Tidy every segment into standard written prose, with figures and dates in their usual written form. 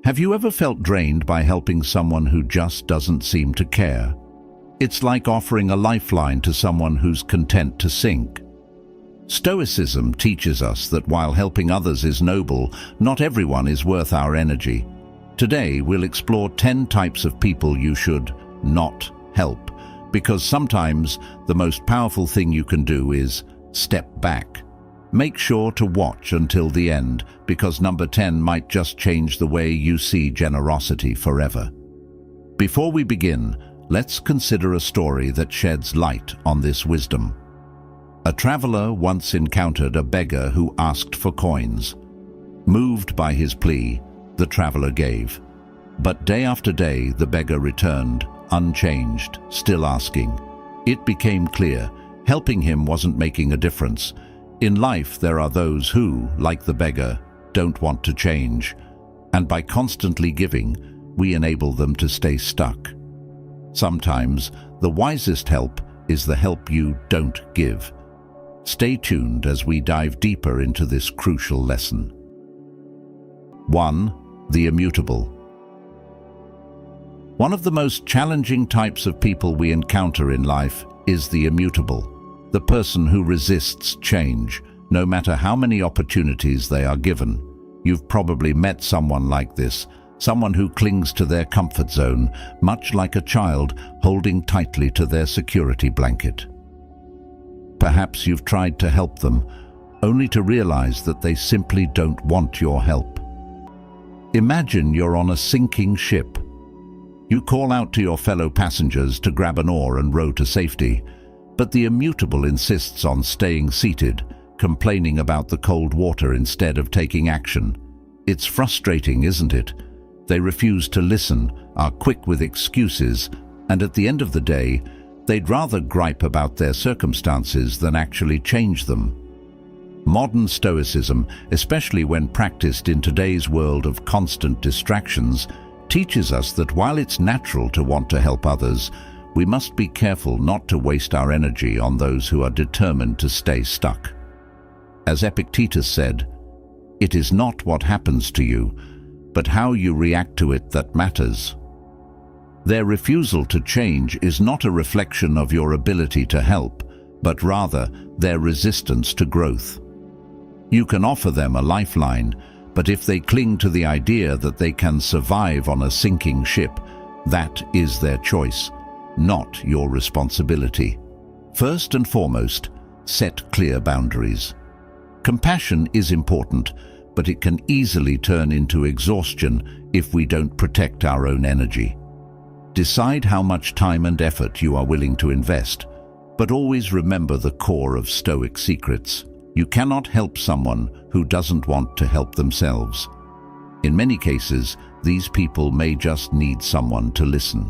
Have you ever felt drained by helping someone who just doesn't seem to care? It's like offering a lifeline to someone who's content to sink. Stoicism teaches us that while helping others is noble, not everyone is worth our energy. Today, we'll explore 10 types of people you should not help, because sometimes the most powerful thing you can do is step back. Make sure to watch until the end, because number 10 might just change the way you see generosity forever. Before we begin, let's consider a story that sheds light on this wisdom. A traveler once encountered a beggar who asked for coins. Moved by his plea, the traveler gave. But day after day, the beggar returned, unchanged, still asking. It became clear, helping him wasn't making a difference. In life, there are those who, like the beggar, don't want to change. And by constantly giving, we enable them to stay stuck. Sometimes, the wisest help is the help you don't give. Stay tuned as we dive deeper into this crucial lesson. 1. The immutable. One of the most challenging types of people we encounter in life is the immutable, the person who resists change, no matter how many opportunities they are given. You've probably met someone like this, someone who clings to their comfort zone, much like a child holding tightly to their security blanket. Perhaps you've tried to help them, only to realize that they simply don't want your help. Imagine you're on a sinking ship. You call out to your fellow passengers to grab an oar and row to safety, but the immutable insists on staying seated, complaining about the cold water instead of taking action. It's frustrating, isn't it? They refuse to listen, are quick with excuses, and at the end of the day, they'd rather gripe about their circumstances than actually change them. Modern Stoicism, especially when practiced in today's world of constant distractions, teaches us that while it's natural to want to help others, we must be careful not to waste our energy on those who are determined to stay stuck. As Epictetus said, "It is not what happens to you, but how you react to it that matters." Their refusal to change is not a reflection of your ability to help, but rather their resistance to growth. You can offer them a lifeline, but if they cling to the idea that they can survive on a sinking ship, that is their choice, not your responsibility. First and foremost, set clear boundaries. Compassion is important, but it can easily turn into exhaustion if we don't protect our own energy. Decide how much time and effort you are willing to invest, but always remember the core of Stoic secrets. You cannot help someone who doesn't want to help themselves. In many cases, these people may just need someone to listen.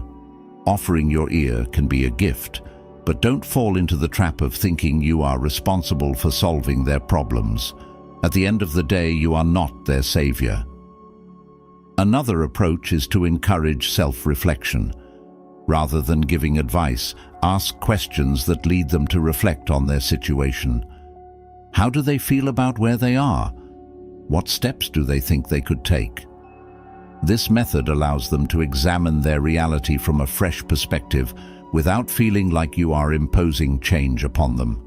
Offering your ear can be a gift, but don't fall into the trap of thinking you are responsible for solving their problems. At the end of the day, you are not their savior. Another approach is to encourage self-reflection. Rather than giving advice, ask questions that lead them to reflect on their situation. How do they feel about where they are? What steps do they think they could take? This method allows them to examine their reality from a fresh perspective without feeling like you are imposing change upon them.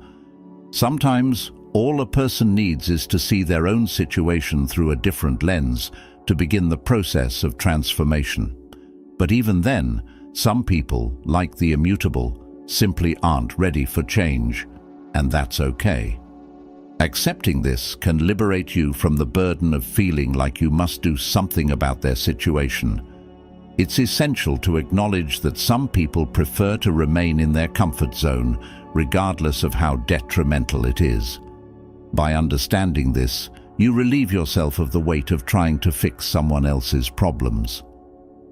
Sometimes, all a person needs is to see their own situation through a different lens to begin the process of transformation. But even then, some people, like the immutable, simply aren't ready for change, and that's okay. Accepting this can liberate you from the burden of feeling like you must do something about their situation. It's essential to acknowledge that some people prefer to remain in their comfort zone, regardless of how detrimental it is. By understanding this, you relieve yourself of the weight of trying to fix someone else's problems.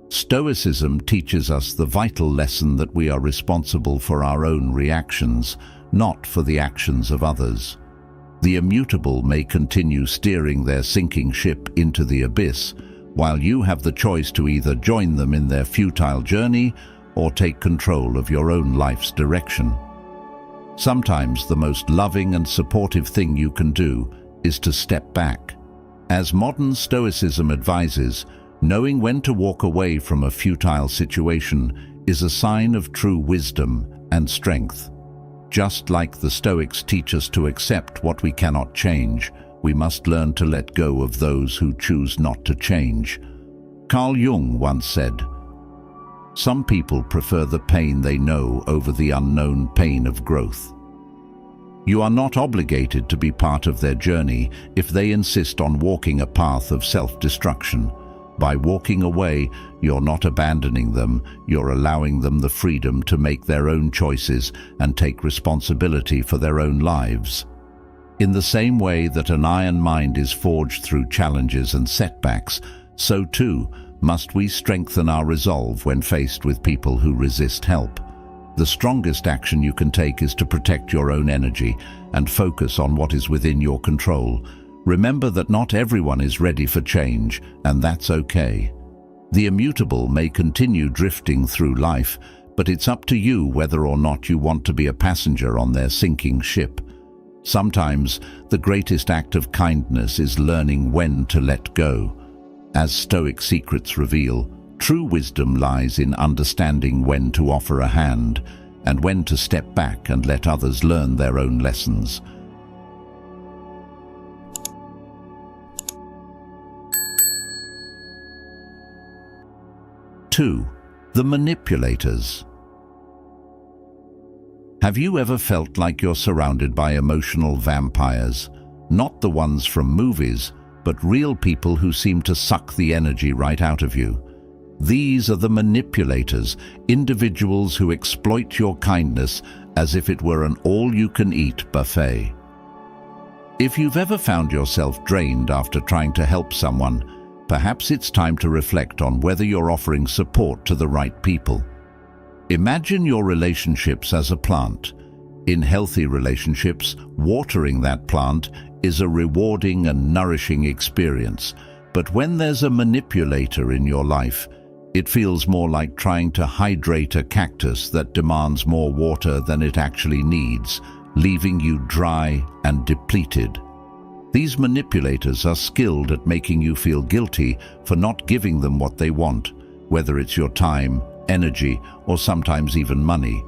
Stoicism teaches us the vital lesson that we are responsible for our own reactions, not for the actions of others. The immutable may continue steering their sinking ship into the abyss, while you have the choice to either join them in their futile journey or take control of your own life's direction. Sometimes the most loving and supportive thing you can do is to step back. As modern Stoicism advises, Knowing when to walk away from a futile situation is a sign of true wisdom and strength. Just like the Stoics teach us to accept what we cannot change, we must learn to let go of those who choose not to change. Carl Jung once said, "Some people prefer the pain they know over the unknown pain of growth." You are not obligated to be part of their journey if they insist on walking a path of self-destruction. By walking away, you're not abandoning them, you're allowing them the freedom to make their own choices and take responsibility for their own lives. In the same way that an iron mind is forged through challenges and setbacks, so too must we strengthen our resolve when faced with people who resist help. The strongest action you can take is to protect your own energy and focus on what is within your control. Remember that not everyone is ready for change, and that's okay. The immutable may continue drifting through life, but it's up to you whether or not you want to be a passenger on their sinking ship. Sometimes the greatest act of kindness is learning when to let go. As Stoic secrets reveal, true wisdom lies in understanding when to offer a hand and when to step back and let others learn their own lessons. Two, the manipulators. Have you ever felt like you're surrounded by emotional vampires? Not the ones from movies, but real people who seem to suck the energy right out of you. These are the manipulators, individuals who exploit your kindness as if it were an all-you-can-eat buffet. If you've ever found yourself drained after trying to help someone, perhaps it's time to reflect on whether you're offering support to the right people. Imagine your relationships as a plant. In healthy relationships, watering that plant is a rewarding and nourishing experience. But when there's a manipulator in your life, it feels more like trying to hydrate a cactus that demands more water than it actually needs, leaving you dry and depleted. These manipulators are skilled at making you feel guilty for not giving them what they want, whether it's your time, energy, or sometimes even money.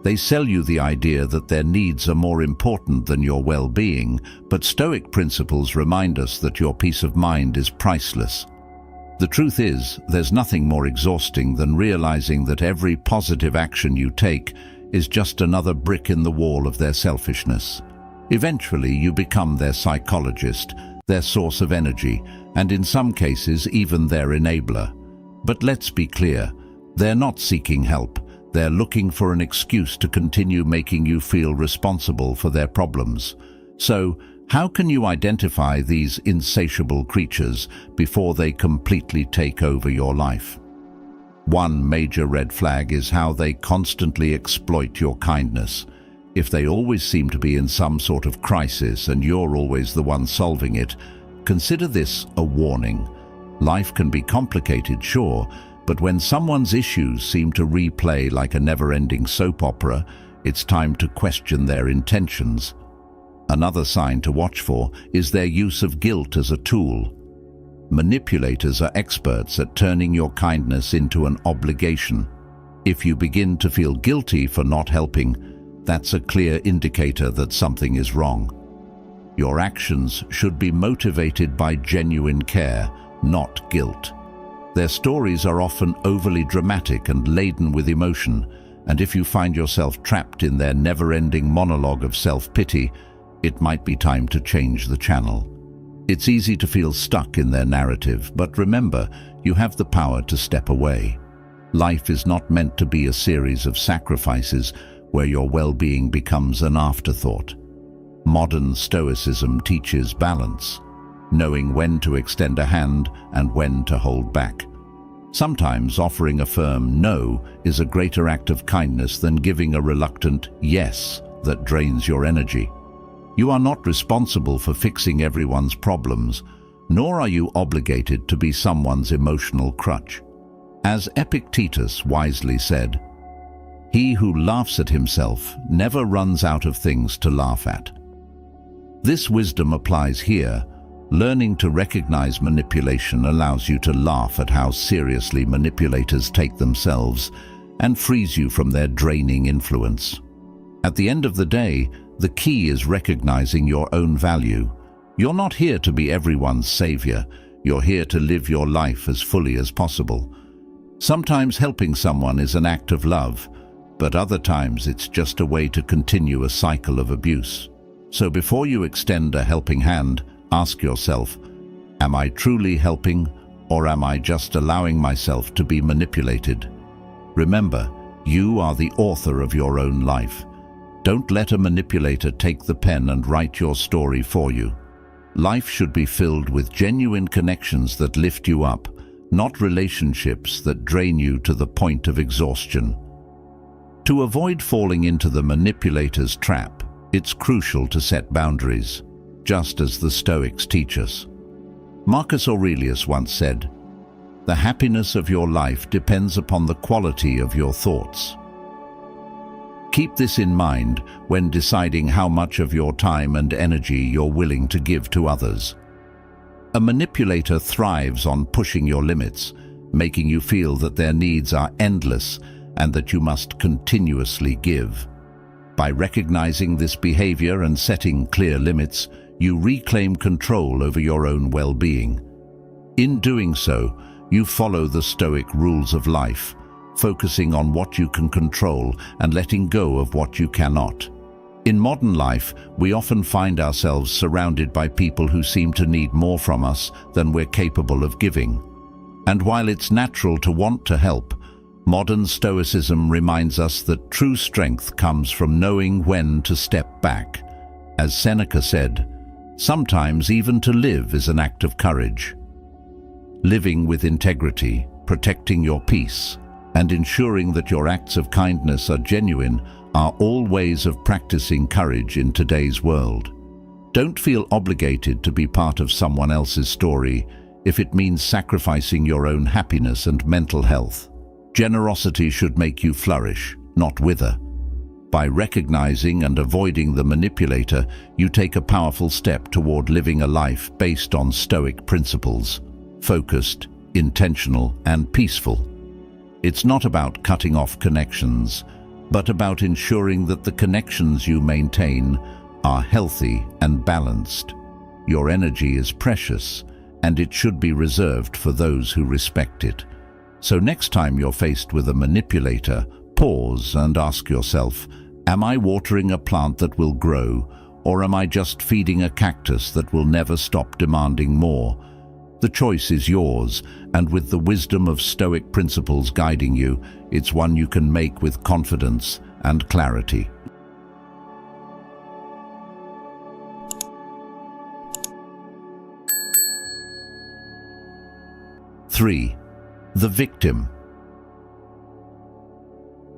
They sell you the idea that their needs are more important than your well-being, but Stoic principles remind us that your peace of mind is priceless. The truth is, there's nothing more exhausting than realizing that every positive action you take is just another brick in the wall of their selfishness. Eventually, you become their psychologist, their source of energy, and in some cases, even their enabler. But let's be clear, they're not seeking help. They're looking for an excuse to continue making you feel responsible for their problems. So, how can you identify these insatiable creatures before they completely take over your life? One major red flag is how they constantly exploit your kindness. If they always seem to be in some sort of crisis and you're always the one solving it, consider this a warning. Life can be complicated, sure, but when someone's issues seem to replay like a never-ending soap opera, it's time to question their intentions. Another sign to watch for is their use of guilt as a tool. Manipulators are experts at turning your kindness into an obligation. If you begin to feel guilty for not helping, that's a clear indicator that something is wrong. Your actions should be motivated by genuine care, not guilt. Their stories are often overly dramatic and laden with emotion, and if you find yourself trapped in their never-ending monologue of self-pity, it might be time to change the channel. It's easy to feel stuck in their narrative, but remember, you have the power to step away. Life is not meant to be a series of sacrifices where your well-being becomes an afterthought. Modern Stoicism teaches balance, knowing when to extend a hand and when to hold back. Sometimes offering a firm no is a greater act of kindness than giving a reluctant yes that drains your energy. You are not responsible for fixing everyone's problems, nor are you obligated to be someone's emotional crutch. As Epictetus wisely said, "He who laughs at himself never runs out of things to laugh at." This wisdom applies here. Learning to recognize manipulation allows you to laugh at how seriously manipulators take themselves and frees you from their draining influence. At the end of the day, the key is recognizing your own value. You're not here to be everyone's savior. You're here to live your life as fully as possible. Sometimes helping someone is an act of love, but other times it's just a way to continue a cycle of abuse. So before you extend a helping hand, ask yourself, am I truly helping, or am I just allowing myself to be manipulated? Remember, you are the author of your own life. Don't let a manipulator take the pen and write your story for you. Life should be filled with genuine connections that lift you up, not relationships that drain you to the point of exhaustion. To avoid falling into the manipulator's trap, it's crucial to set boundaries, just as the Stoics teach us. Marcus Aurelius once said, "The happiness of your life depends upon the quality of your thoughts." Keep this in mind when deciding how much of your time and energy you're willing to give to others. A manipulator thrives on pushing your limits, making you feel that their needs are endless and that you must continuously give. By recognizing this behavior and setting clear limits, you reclaim control over your own well-being. In doing so, you follow the Stoic rules of life, focusing on what you can control and letting go of what you cannot. In modern life, we often find ourselves surrounded by people who seem to need more from us than we're capable of giving. And while it's natural to want to help, modern Stoicism reminds us that true strength comes from knowing when to step back. As Seneca said, sometimes even to live is an act of courage. Living with integrity, protecting your peace, and ensuring that your acts of kindness are genuine are all ways of practicing courage in today's world. Don't feel obligated to be part of someone else's story if it means sacrificing your own happiness and mental health. Generosity should make you flourish, not wither. By recognizing and avoiding the manipulator, you take a powerful step toward living a life based on Stoic principles, focused, intentional, and peaceful. It's not about cutting off connections, but about ensuring that the connections you maintain are healthy and balanced. Your energy is precious, and it should be reserved for those who respect it. So next time you're faced with a manipulator, pause and ask yourself, am I watering a plant that will grow, or am I just feeding a cactus that will never stop demanding more? The choice is yours, and with the wisdom of Stoic principles guiding you, it's one you can make with confidence and clarity. 3. The victim.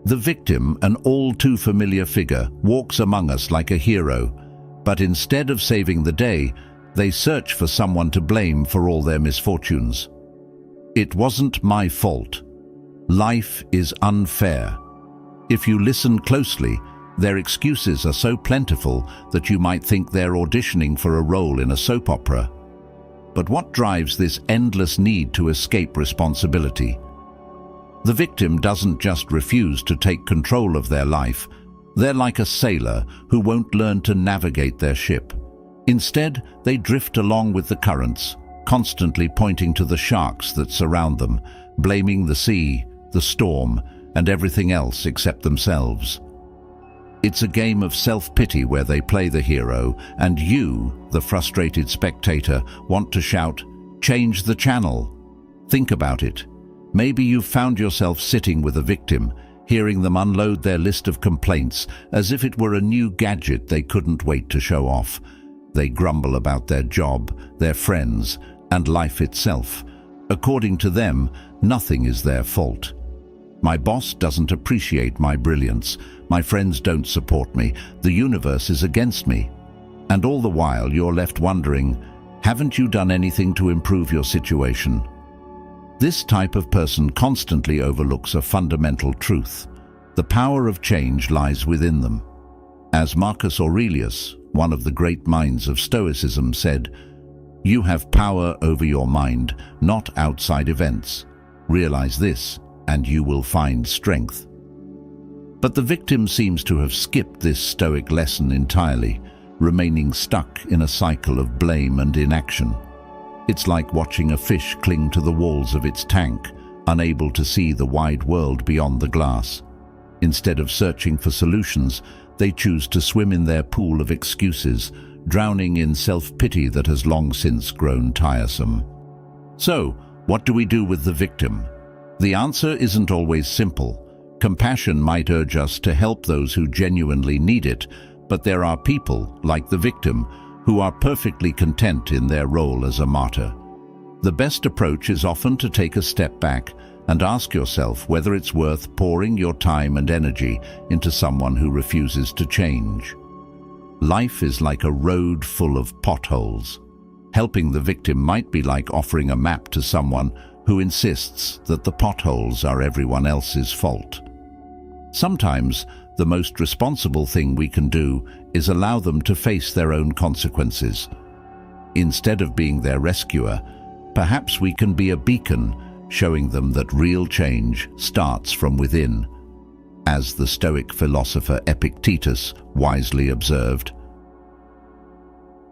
The victim, an all too familiar figure, walks among us like a hero, but instead of saving the day, they search for someone to blame for all their misfortunes. It wasn't my fault. Life is unfair. If you listen closely, their excuses are so plentiful that you might think they're auditioning for a role in a soap opera. But what drives this endless need to escape responsibility? The victim doesn't just refuse to take control of their life. They're like a sailor who won't learn to navigate their ship. Instead, they drift along with the currents, constantly pointing to the sharks that surround them, blaming the sea, the storm, and everything else except themselves. It's a game of self-pity where they play the hero, and you, the frustrated spectator, want to shout, "Change the channel." Think about it. Maybe you've found yourself sitting with a victim, hearing them unload their list of complaints as if it were a new gadget they couldn't wait to show off. They grumble about their job, their friends, and life itself. According to them, nothing is their fault. My boss doesn't appreciate my brilliance. My friends don't support me. The universe is against me. And all the while you're left wondering, haven't you done anything to improve your situation? This type of person constantly overlooks a fundamental truth. The power of change lies within them. As Marcus Aurelius, one of the great minds of Stoicism, said, You have power over your mind, not outside events. Realize this, and you will find strength. But the victim seems to have skipped this Stoic lesson entirely, remaining stuck in a cycle of blame and inaction. It's like watching a fish cling to the walls of its tank, unable to see the wide world beyond the glass. Instead of searching for solutions, they choose to swim in their pool of excuses, drowning in self-pity that has long since grown tiresome. So, what do we do with the victim? The answer isn't always simple. Compassion might urge us to help those who genuinely need it, but there are people, like the victim, who are perfectly content in their role as a martyr. The best approach is often to take a step back and ask yourself whether it's worth pouring your time and energy into someone who refuses to change. Life is like a road full of potholes. Helping the victim might be like offering a map to someone who insists that the potholes are everyone else's fault. Sometimes, the most responsible thing we can do is allow them to face their own consequences. Instead of being their rescuer, perhaps we can be a beacon, showing them that real change starts from within. As the Stoic philosopher Epictetus wisely observed,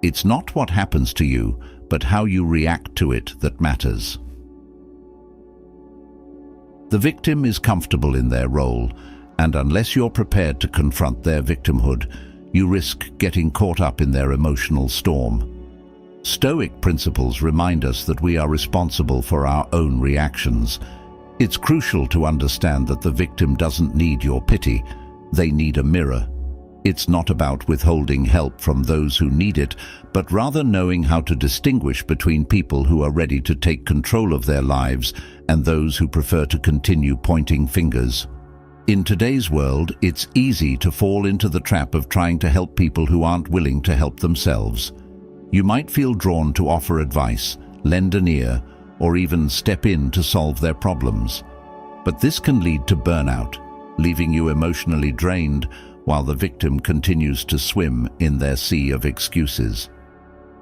"It's not what happens to you, but how you react to it that matters." The victim is comfortable in their role, and unless you're prepared to confront their victimhood, you risk getting caught up in their emotional storm. Stoic principles remind us that we are responsible for our own reactions. It's crucial to understand that the victim doesn't need your pity, they need a mirror. It's not about withholding help from those who need it, but rather knowing how to distinguish between people who are ready to take control of their lives and those who prefer to continue pointing fingers. In today's world, it's easy to fall into the trap of trying to help people who aren't willing to help themselves. You might feel drawn to offer advice, lend an ear, or even step in to solve their problems. But this can lead to burnout, leaving you emotionally drained while the victim continues to swim in their sea of excuses.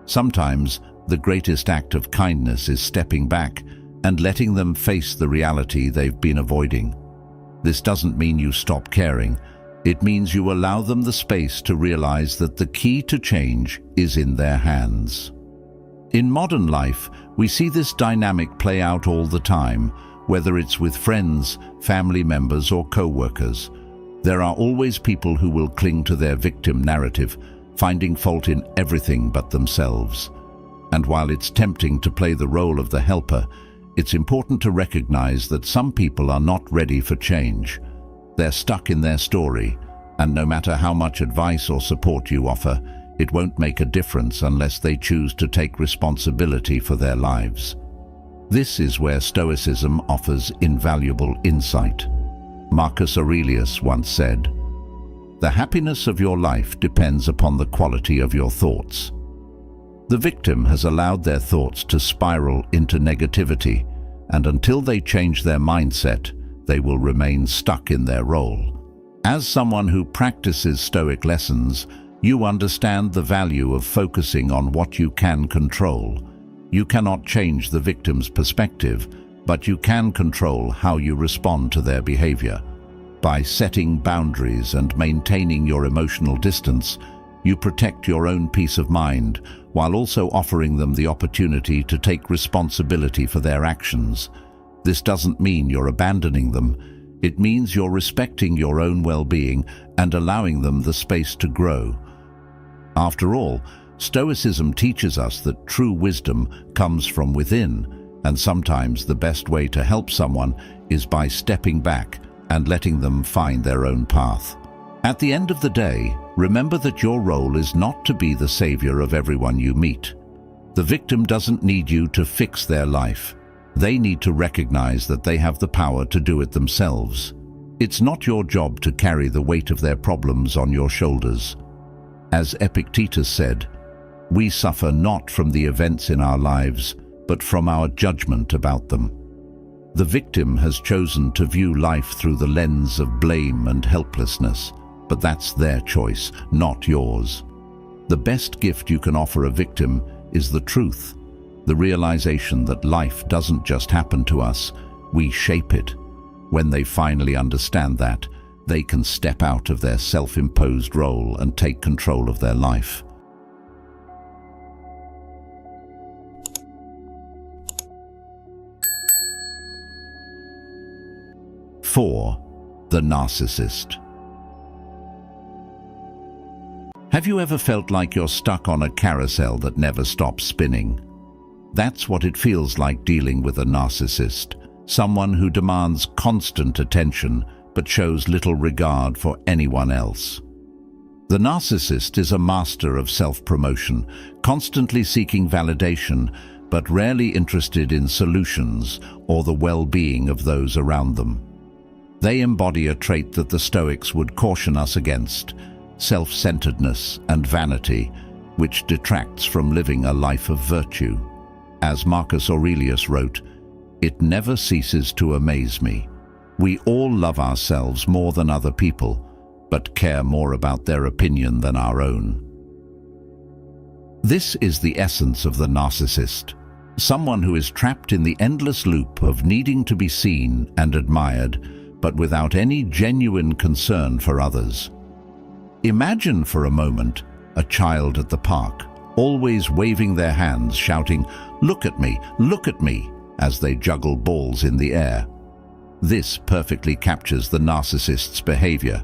Sometimes, the greatest act of kindness is stepping back and letting them face the reality they've been avoiding. This doesn't mean you stop caring. It means you allow them the space to realize that the key to change is in their hands. In modern life, we see this dynamic play out all the time, whether it's with friends, family members, or co-workers. There are always people who will cling to their victim narrative, finding fault in everything but themselves. And while it's tempting to play the role of the helper, it's important to recognize that some people are not ready for change. They're stuck in their story, and no matter how much advice or support you offer, it won't make a difference unless they choose to take responsibility for their lives. This is where Stoicism offers invaluable insight. Marcus Aurelius once said, "The happiness of your life depends upon the quality of your thoughts." The victim has allowed their thoughts to spiral into negativity, and until they change their mindset, they will remain stuck in their role. As someone who practices Stoic lessons, you understand the value of focusing on what you can control. You cannot change the victim's perspective, but you can control how you respond to their behavior. By setting boundaries and maintaining your emotional distance, you protect your own peace of mind while also offering them the opportunity to take responsibility for their actions. This doesn't mean you're abandoning them. It means you're respecting your own well-being and allowing them the space to grow. After all, Stoicism teaches us that true wisdom comes from within, and sometimes the best way to help someone is by stepping back and letting them find their own path. At the end of the day, remember that your role is not to be the savior of everyone you meet. The victim doesn't need you to fix their life. They need to recognize that they have the power to do it themselves. It's not your job to carry the weight of their problems on your shoulders. As Epictetus said, "We suffer not from the events in our lives, but from our judgment about them." The victim has chosen to view life through the lens of blame and helplessness, but that's their choice, not yours. The best gift you can offer a victim is the truth, the realization that life doesn't just happen to us, we shape it. When they finally understand that, they can step out of their self-imposed role and take control of their life. Four, the narcissist. Have you ever felt like you're stuck on a carousel that never stops spinning? That's what it feels like dealing with a narcissist, someone who demands constant attention but shows little regard for anyone else. The narcissist is a master of self-promotion, constantly seeking validation, but rarely interested in solutions or the well-being of those around them. They embody a trait that the Stoics would caution us against: self-centeredness and vanity, which detracts from living a life of virtue. As Marcus Aurelius wrote, "It never ceases to amaze me. We all love ourselves more than other people, but care more about their opinion than our own." This is the essence of the narcissist, someone who is trapped in the endless loop of needing to be seen and admired, but without any genuine concern for others. Imagine for a moment a child at the park, always waving their hands, shouting, look at me," as they juggle balls in the air. This perfectly captures the narcissist's behavior.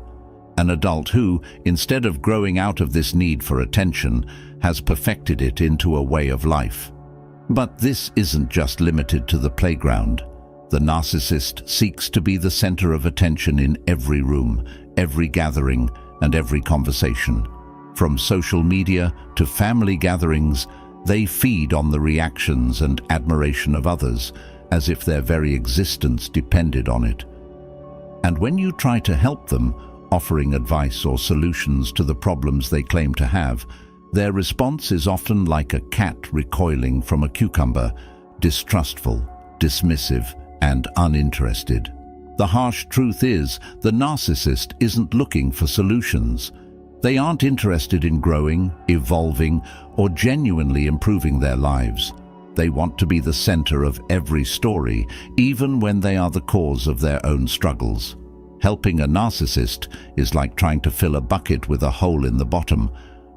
An adult who, instead of growing out of this need for attention, has perfected it into a way of life. But this isn't just limited to the playground. The narcissist seeks to be the center of attention in every room, every gathering, and every conversation. From social media to family gatherings, they feed on the reactions and admiration of others, as if their very existence depended on it. And when you try to help them, offering advice or solutions to the problems they claim to have, their response is often like a cat recoiling from a cucumber, distrustful, dismissive, and uninterested. The harsh truth is, the narcissist isn't looking for solutions. They aren't interested in growing, evolving, or genuinely improving their lives. They want to be the center of every story, even when they are the cause of their own struggles. Helping a narcissist is like trying to fill a bucket with a hole in the bottom.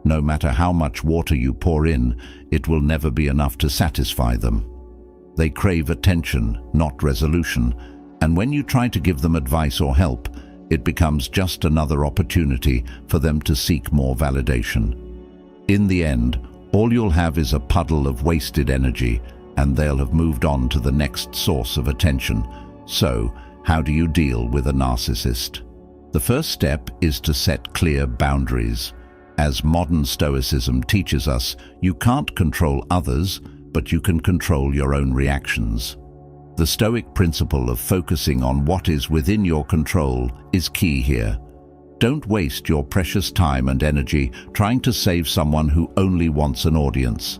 No matter how much water you pour in, it will never be enough to satisfy them. They crave attention, not resolution, and when you try to give them advice or help, it becomes just another opportunity for them to seek more validation. In the end, all you'll have is a puddle of wasted energy, and they'll have moved on to the next source of attention. So, how do you deal with a narcissist? The first step is to set clear boundaries. As modern Stoicism teaches us, you can't control others, but you can control your own reactions. The Stoic principle of focusing on what is within your control is key here. Don't waste your precious time and energy trying to save someone who only wants an audience.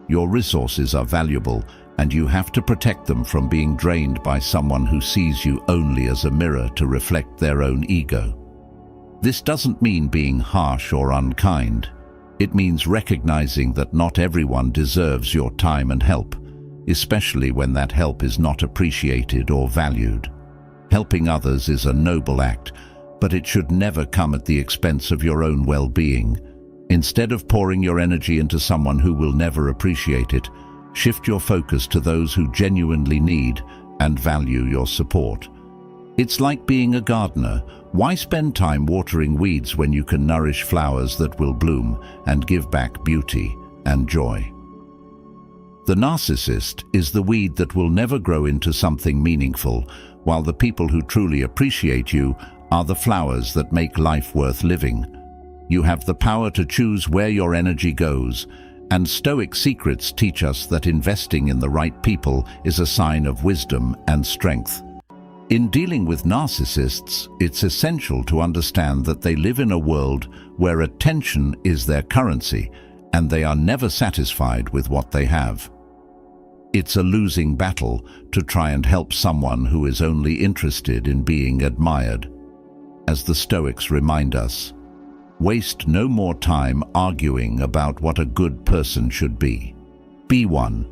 Your resources are valuable, and you have to protect them from being drained by someone who sees you only as a mirror to reflect their own ego. This doesn't mean being harsh or unkind. It means recognizing that not everyone deserves your time and help, especially when that help is not appreciated or valued. Helping others is a noble act, but it should never come at the expense of your own well-being. Instead of pouring your energy into someone who will never appreciate it, shift your focus to those who genuinely need and value your support. It's like being a gardener. Why spend time watering weeds when you can nourish flowers that will bloom and give back beauty and joy? The narcissist is the weed that will never grow into something meaningful, while the people who truly appreciate you are the flowers that make life worth living. You have the power to choose where your energy goes, and Stoic secrets teach us that investing in the right people is a sign of wisdom and strength. In dealing with narcissists, it's essential to understand that they live in a world where attention is their currency, and they are never satisfied with what they have. It's a losing battle to try and help someone who is only interested in being admired. As the Stoics remind us, waste no more time arguing about what a good person should be. Be one.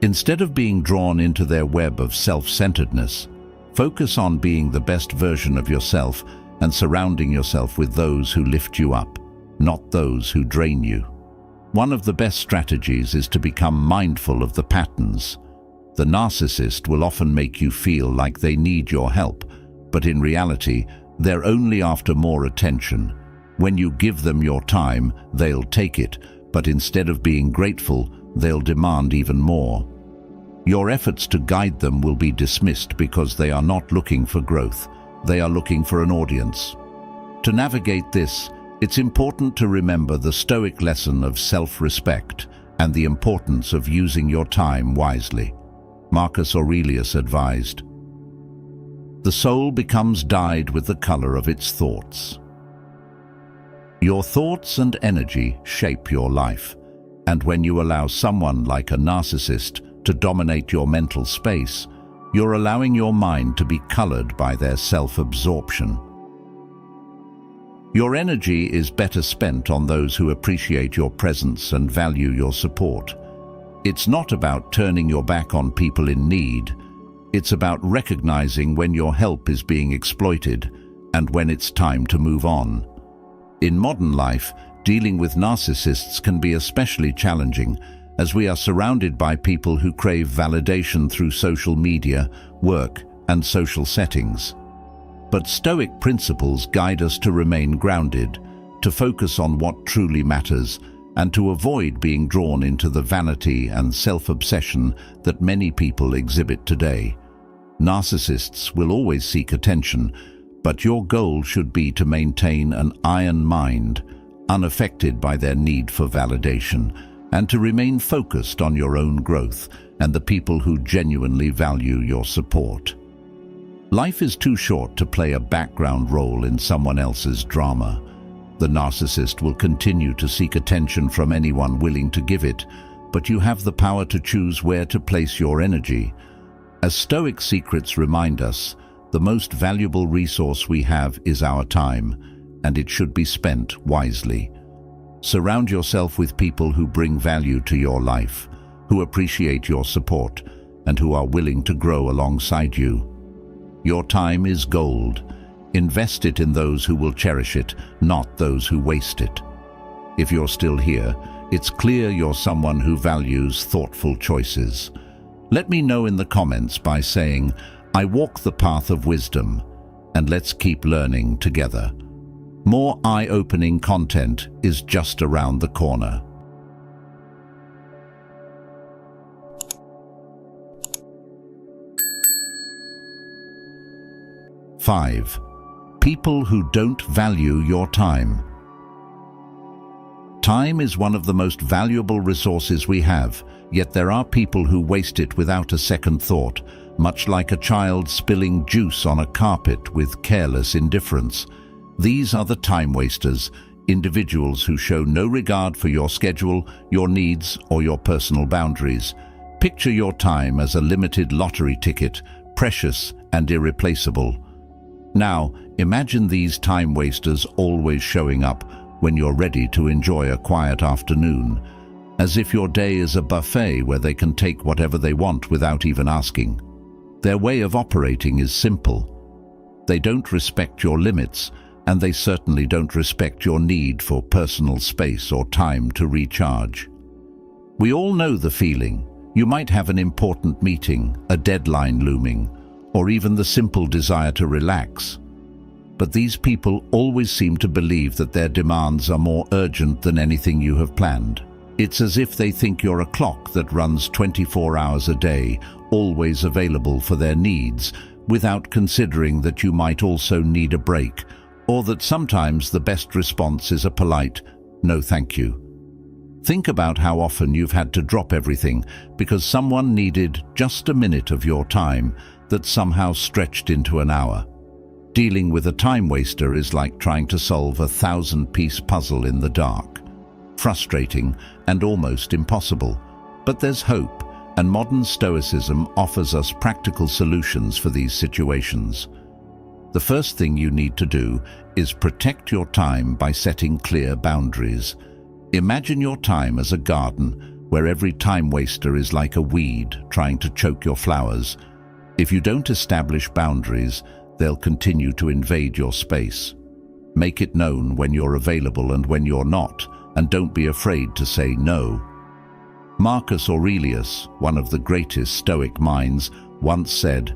Instead of being drawn into their web of self-centeredness, focus on being the best version of yourself and surrounding yourself with those who lift you up, not those who drain you. One of the best strategies is to become mindful of the patterns. The narcissist will often make you feel like they need your help, but in reality, they're only after more attention. When you give them your time, they'll take it, but instead of being grateful, they'll demand even more. Your efforts to guide them will be dismissed because they are not looking for growth. They are looking for an audience. To navigate this, it's important to remember the Stoic lesson of self-respect and the importance of using your time wisely. Marcus Aurelius advised, "The soul becomes dyed with the color of its thoughts." Your thoughts and energy shape your life, and when you allow someone like a narcissist to dominate your mental space, you're allowing your mind to be colored by their self-absorption. Your energy is better spent on those who appreciate your presence and value your support. It's not about turning your back on people in need. It's about recognizing when your help is being exploited and when it's time to move on. In modern life, dealing with narcissists can be especially challenging, as we are surrounded by people who crave validation through social media, work, and social settings. But Stoic principles guide us to remain grounded, to focus on what truly matters, and to avoid being drawn into the vanity and self-obsession that many people exhibit today. Narcissists will always seek attention, but your goal should be to maintain an iron mind, unaffected by their need for validation, and to remain focused on your own growth and the people who genuinely value your support. Life is too short to play a background role in someone else's drama. The narcissist will continue to seek attention from anyone willing to give it, but you have the power to choose where to place your energy. As Stoic secrets remind us, the most valuable resource we have is our time, and it should be spent wisely. Surround yourself with people who bring value to your life, who appreciate your support, and who are willing to grow alongside you. Your time is gold. Invest it in those who will cherish it, not those who waste it. If you're still here, it's clear you're someone who values thoughtful choices. Let me know in the comments by saying, "I walk the path of wisdom," and let's keep learning together. More eye-opening content is just around the corner. Five, people who don't value your time. Time is one of the most valuable resources we have, yet there are people who waste it without a second thought, much like a child spilling juice on a carpet with careless indifference. These are the time wasters, individuals who show no regard for your schedule, your needs, or your personal boundaries. Picture your time as a limited lottery ticket, precious and irreplaceable. Now, imagine these time wasters always showing up when you're ready to enjoy a quiet afternoon, as if your day is a buffet where they can take whatever they want without even asking. Their way of operating is simple. They don't respect your limits, and they certainly don't respect your need for personal space or time to recharge. We all know the feeling. You might have an important meeting, a deadline looming, or even the simple desire to relax. But these people always seem to believe that their demands are more urgent than anything you have planned. It's as if they think you're a clock that runs 24 hours a day, always available for their needs, without considering that you might also need a break, or that sometimes the best response is a polite, "No thank you." Think about how often you've had to drop everything because someone needed just a minute of your time that somehow stretched into an hour. Dealing with a time waster is like trying to solve a 1,000-piece puzzle in the dark. Frustrating and almost impossible. But there's hope, and modern Stoicism offers us practical solutions for these situations. The first thing you need to do is protect your time by setting clear boundaries. Imagine your time as a garden where every time waster is like a weed trying to choke your flowers. If you don't establish boundaries, they'll continue to invade your space. Make it known when you're available and when you're not, and don't be afraid to say no. Marcus Aurelius, one of the greatest Stoic minds, once said,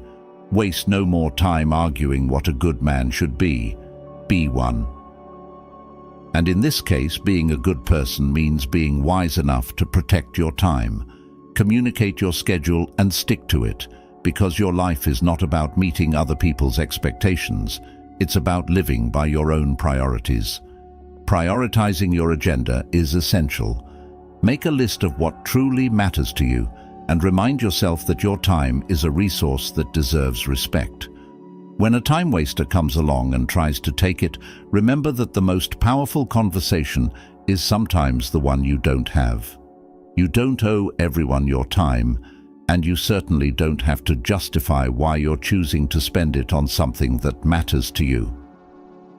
"Waste no more time arguing what a good man should be one." And in this case, being a good person means being wise enough to protect your time, communicate your schedule and stick to it, because your life is not about meeting other people's expectations. It's about living by your own priorities. Prioritizing your agenda is essential. Make a list of what truly matters to you and remind yourself that your time is a resource that deserves respect. When a time waster comes along and tries to take it, remember that the most powerful conversation is sometimes the one you don't have. You don't owe everyone your time, and you certainly don't have to justify why you're choosing to spend it on something that matters to you.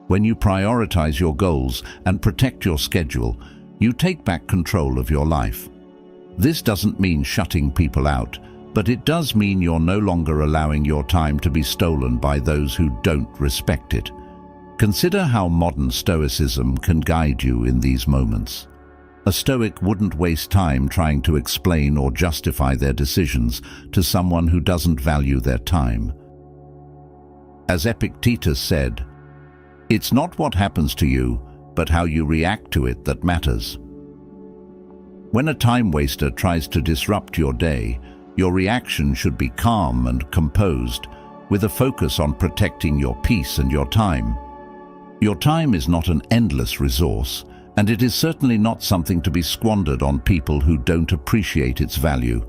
When you prioritize your goals and protect your schedule, you take back control of your life. This doesn't mean shutting people out, but it does mean you're no longer allowing your time to be stolen by those who don't respect it. Consider how modern Stoicism can guide you in these moments. A Stoic wouldn't waste time trying to explain or justify their decisions to someone who doesn't value their time. As Epictetus said, "It's not what happens to you, but how you react to it that matters." When a time waster tries to disrupt your day, your reaction should be calm and composed, with a focus on protecting your peace and your time. Your time is not an endless resource, and it is certainly not something to be squandered on people who don't appreciate its value.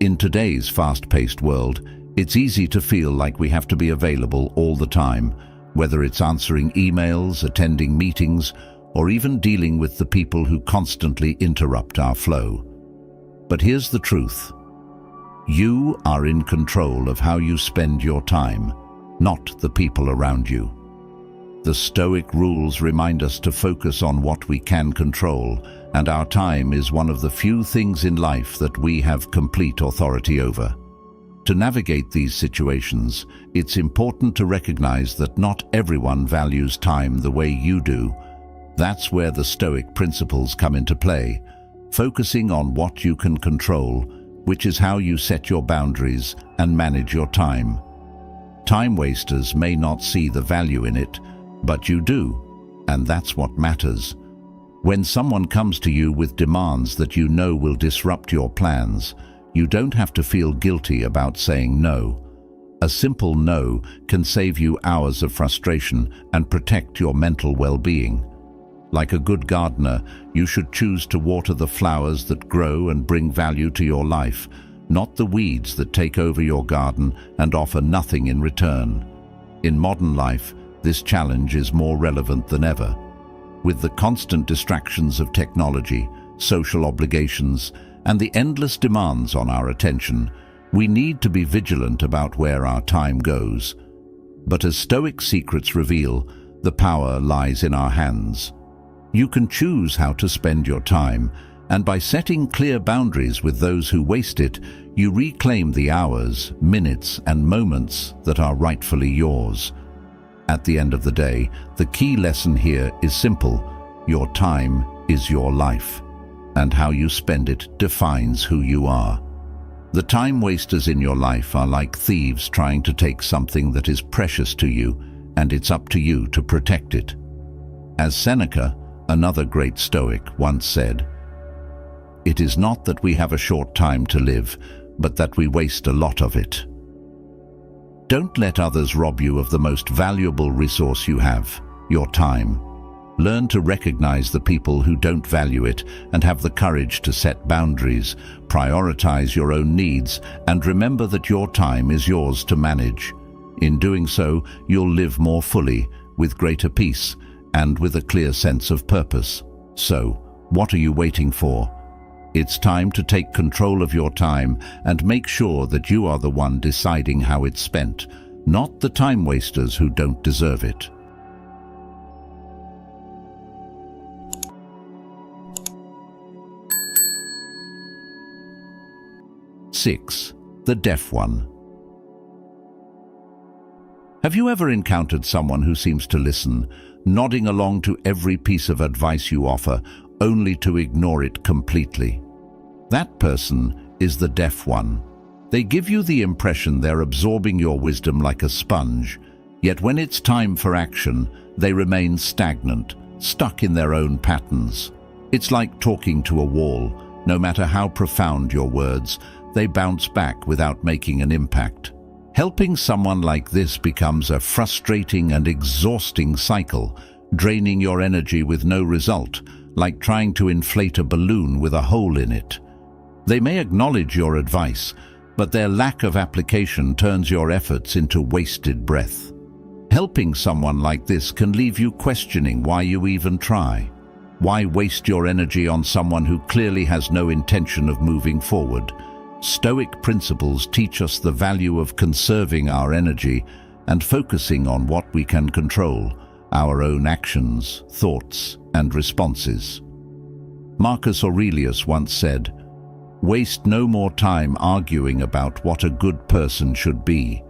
In today's fast-paced world, it's easy to feel like we have to be available all the time, whether it's answering emails, attending meetings, or even dealing with the people who constantly interrupt our flow. But here's the truth. You are in control of how you spend your time, not the people around you. The Stoic rules remind us to focus on what we can control, and our time is one of the few things in life that we have complete authority over. To navigate these situations, it's important to recognize that not everyone values time the way you do. That's where the Stoic Principles come into play, focusing on what you can control, which is how you set your boundaries and manage your time. Time wasters may not see the value in it, but you do, and that's what matters. When someone comes to you with demands that you know will disrupt your plans, you don't have to feel guilty about saying no. A simple no can save you hours of frustration and protect your mental well-being. Like a good gardener, you should choose to water the flowers that grow and bring value to your life, not the weeds that take over your garden and offer nothing in return. In modern life, this challenge is more relevant than ever. With the constant distractions of technology, social obligations, and the endless demands on our attention, we need to be vigilant about where our time goes. But as Stoic secrets reveal, the power lies in our hands. You can choose how to spend your time, and by setting clear boundaries with those who waste it, you reclaim the hours, minutes, and moments that are rightfully yours. At the end of the day, the key lesson here is simple. Your time is your life, and how you spend it defines who you are. The time wasters in your life are like thieves trying to take something that is precious to you, and it's up to you to protect it. As Seneca, another great Stoic, once said, "It is not that we have a short time to live, but that we waste a lot of it." Don't let others rob you of the most valuable resource you have, your time. Learn to recognize the people who don't value it and have the courage to set boundaries, prioritize your own needs, and remember that your time is yours to manage. In doing so, you'll live more fully, with greater peace, and with a clear sense of purpose. So, what are you waiting for? It's time to take control of your time and make sure that you are the one deciding how it's spent, not the time wasters who don't deserve it. 6. The deaf one. Have you ever encountered someone who seems to listen, nodding along to every piece of advice you offer, only to ignore it completely? That person is the deaf one. They give you the impression they're absorbing your wisdom like a sponge, yet when it's time for action, they remain stagnant, stuck in their own patterns. It's like talking to a wall. No matter how profound your words, they bounce back without making an impact. Helping someone like this becomes a frustrating and exhausting cycle, draining your energy with no result, like trying to inflate a balloon with a hole in it. They may acknowledge your advice, but their lack of application turns your efforts into wasted breath. Helping someone like this can leave you questioning why you even try. Why waste your energy on someone who clearly has no intention of moving forward? Stoic principles teach us the value of conserving our energy and focusing on what we can control, our own actions, thoughts, and responses. Marcus Aurelius once said, "Waste no more time arguing about what a good person should be.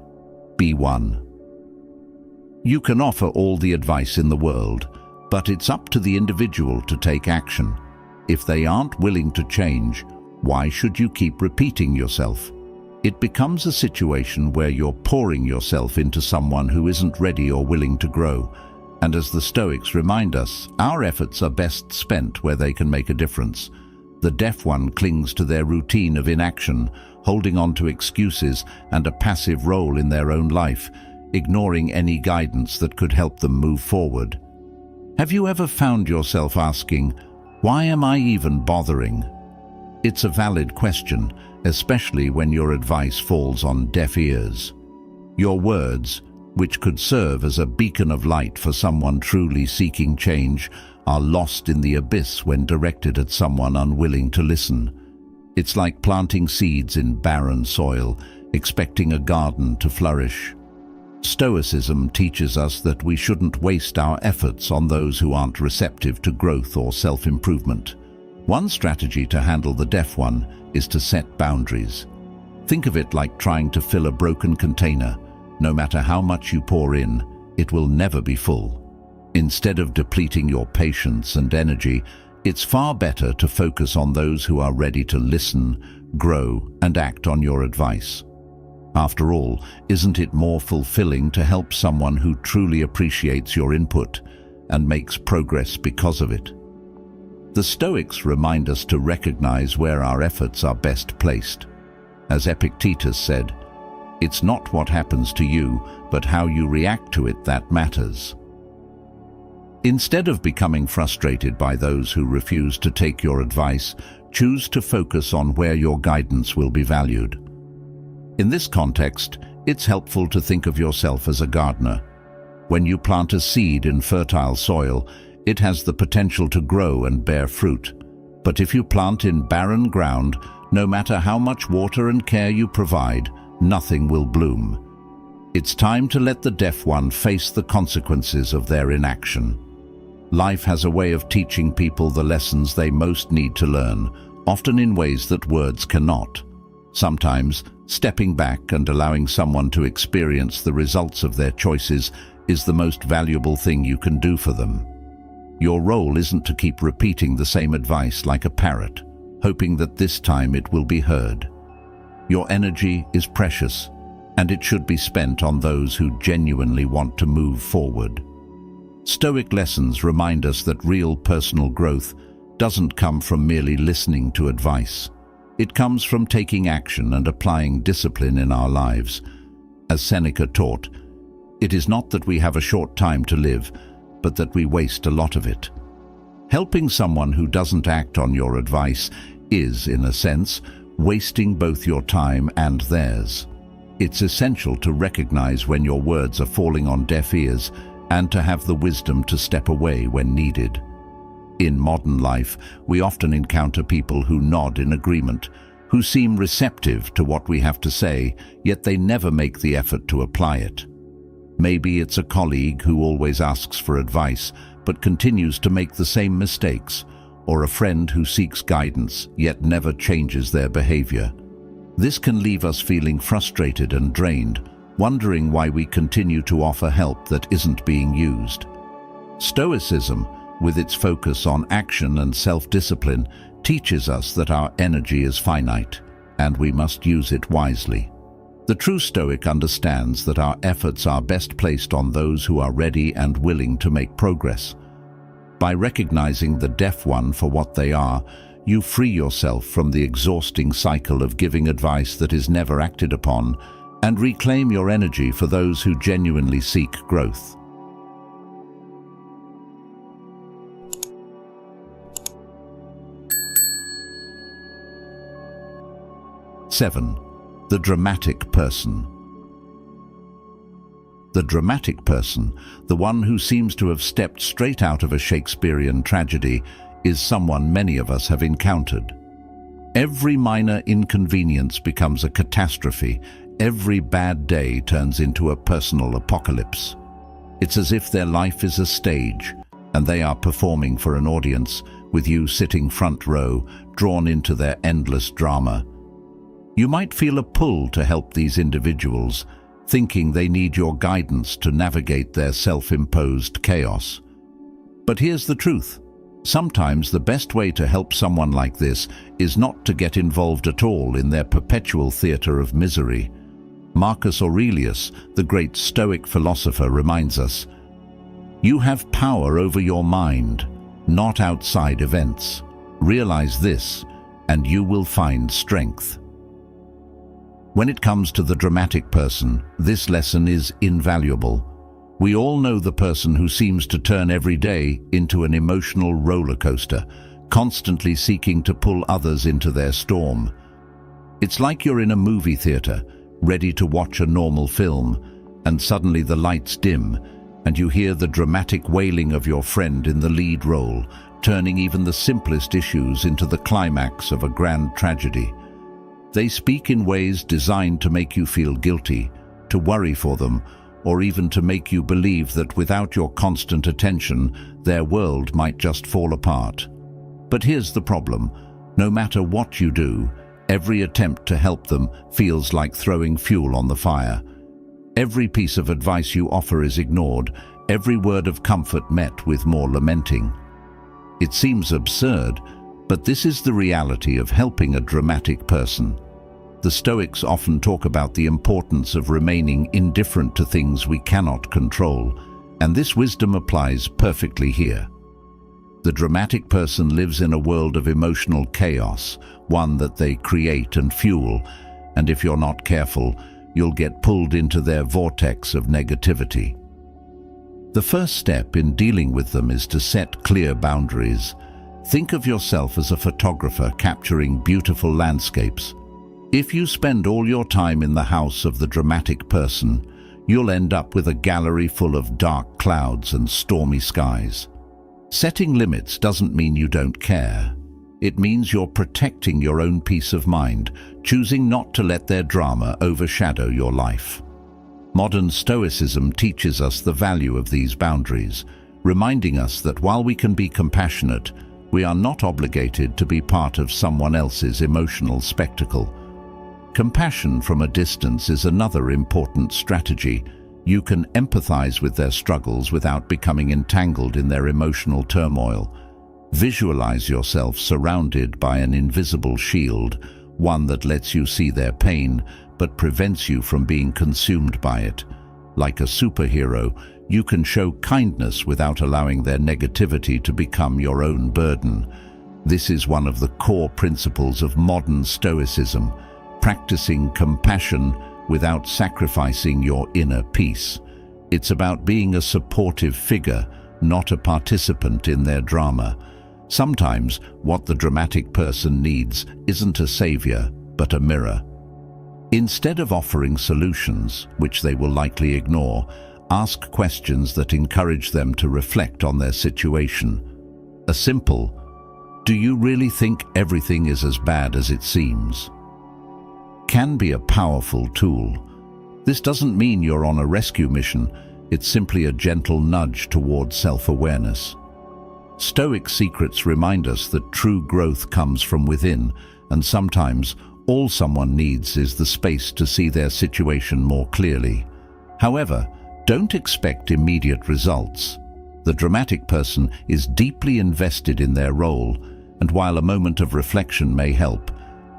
Be one." You can offer all the advice in the world, but it's up to the individual to take action. If they aren't willing to change, why should you keep repeating yourself? It becomes a situation where you're pouring yourself into someone who isn't ready or willing to grow. And as the Stoics remind us, our efforts are best spent where they can make a difference. The deaf one clings to their routine of inaction, holding on to excuses and a passive role in their own life, ignoring any guidance that could help them move forward. Have you ever found yourself asking, "Why am I even bothering?" It's a valid question, especially when your advice falls on deaf ears. Your words, which could serve as a beacon of light for someone truly seeking change, are lost in the abyss when directed at someone unwilling to listen. It's like planting seeds in barren soil, expecting a garden to flourish. Stoicism teaches us that we shouldn't waste our efforts on those who aren't receptive to growth or self-improvement. One strategy to handle the deaf one is to set boundaries. Think of it like trying to fill a broken container. No matter how much you pour in, it will never be full. Instead of depleting your patience and energy, it's far better to focus on those who are ready to listen, grow, and act on your advice. After all, isn't it more fulfilling to help someone who truly appreciates your input and makes progress because of it? The Stoics remind us to recognize where our efforts are best placed. As Epictetus said, "It's not what happens to you, but how you react to it that matters." Instead of becoming frustrated by those who refuse to take your advice, choose to focus on where your guidance will be valued. In this context, it's helpful to think of yourself as a gardener. When you plant a seed in fertile soil, it has the potential to grow and bear fruit. But if you plant in barren ground, no matter how much water and care you provide, nothing will bloom. It's time to let the deaf one face the consequences of their inaction. Life has a way of teaching people the lessons they most need to learn, often in ways that words cannot. Sometimes, stepping back and allowing someone to experience the results of their choices is the most valuable thing you can do for them. Your role isn't to keep repeating the same advice like a parrot, hoping that this time it will be heard. Your energy is precious, and it should be spent on those who genuinely want to move forward. Stoic lessons remind us that real personal growth doesn't come from merely listening to advice. It comes from taking action and applying discipline in our lives. As Seneca taught, it is not that we have a short time to live, but that we waste a lot of it. Helping someone who doesn't act on your advice is, in a sense, wasting both your time and theirs. It's essential to recognize when your words are falling on deaf ears and to have the wisdom to step away when needed. In modern life, we often encounter people who nod in agreement, who seem receptive to what we have to say, yet they never make the effort to apply it. Maybe it's a colleague who always asks for advice, but continues to make the same mistakes, or a friend who seeks guidance, yet never changes their behavior. This can leave us feeling frustrated and drained, wondering why we continue to offer help that isn't being used. Stoicism, with its focus on action and self-discipline, teaches us that our energy is finite, and we must use it wisely. The true Stoic understands that our efforts are best placed on those who are ready and willing to make progress. By recognizing the deaf one for what they are, you free yourself from the exhausting cycle of giving advice that is never acted upon, and reclaim your energy for those who genuinely seek growth. Seven, the dramatic person. The dramatic person, the one who seems to have stepped straight out of a Shakespearean tragedy, is someone many of us have encountered. Every minor inconvenience becomes a catastrophe. Every bad day turns into a personal apocalypse. It's as if their life is a stage, and they are performing for an audience, with you sitting front row, drawn into their endless drama. You might feel a pull to help these individuals, thinking they need your guidance to navigate their self-imposed chaos. But here's the truth. Sometimes the best way to help someone like this is not to get involved at all in their perpetual theater of misery. Marcus Aurelius, the great Stoic philosopher, reminds us, "You have power over your mind, not outside events. Realize this, and you will find strength." When it comes to the dramatic person, this lesson is invaluable. We all know the person who seems to turn every day into an emotional roller coaster, constantly seeking to pull others into their storm. It's like you're in a movie theater, ready to watch a normal film, and suddenly the lights dim, and you hear the dramatic wailing of your friend in the lead role, turning even the simplest issues into the climax of a grand tragedy. They speak in ways designed to make you feel guilty, to worry for them, or even to make you believe that without your constant attention, their world might just fall apart. But here's the problem. No matter what you do, every attempt to help them feels like throwing fuel on the fire. Every piece of advice you offer is ignored, every word of comfort met with more lamenting. It seems absurd, but this is the reality of helping a dramatic person. The Stoics often talk about the importance of remaining indifferent to things we cannot control, and this wisdom applies perfectly here. The dramatic person lives in a world of emotional chaos, one that they create and fuel, and if you're not careful, you'll get pulled into their vortex of negativity. The first step in dealing with them is to set clear boundaries. Think of yourself as a photographer capturing beautiful landscapes. If you spend all your time in the house of the dramatic person, you'll end up with a gallery full of dark clouds and stormy skies. Setting limits doesn't mean you don't care. It means you're protecting your own peace of mind, choosing not to let their drama overshadow your life. Modern Stoicism teaches us the value of these boundaries, reminding us that while we can be compassionate, we are not obligated to be part of someone else's emotional spectacle. Compassion from a distance is another important strategy. You can empathize with their struggles without becoming entangled in their emotional turmoil. Visualize yourself surrounded by an invisible shield, one that lets you see their pain but prevents you from being consumed by it. Like a superhero, you can show kindness without allowing their negativity to become your own burden. This is one of the core principles of modern Stoicism, practicing compassion without sacrificing your inner peace. It's about being a supportive figure, not a participant in their drama. Sometimes what the dramatic person needs isn't a savior, but a mirror. Instead of offering solutions, which they will likely ignore, ask questions that encourage them to reflect on their situation. A simple, "Do you really think everything is as bad as it seems?" can be a powerful tool. This doesn't mean you're on a rescue mission, it's simply a gentle nudge toward self-awareness. Stoic secrets remind us that true growth comes from within, and sometimes All someone needs is the space to see their situation more clearly. However, don't expect immediate results. The dramatic person is deeply invested in their role, and while a moment of reflection may help,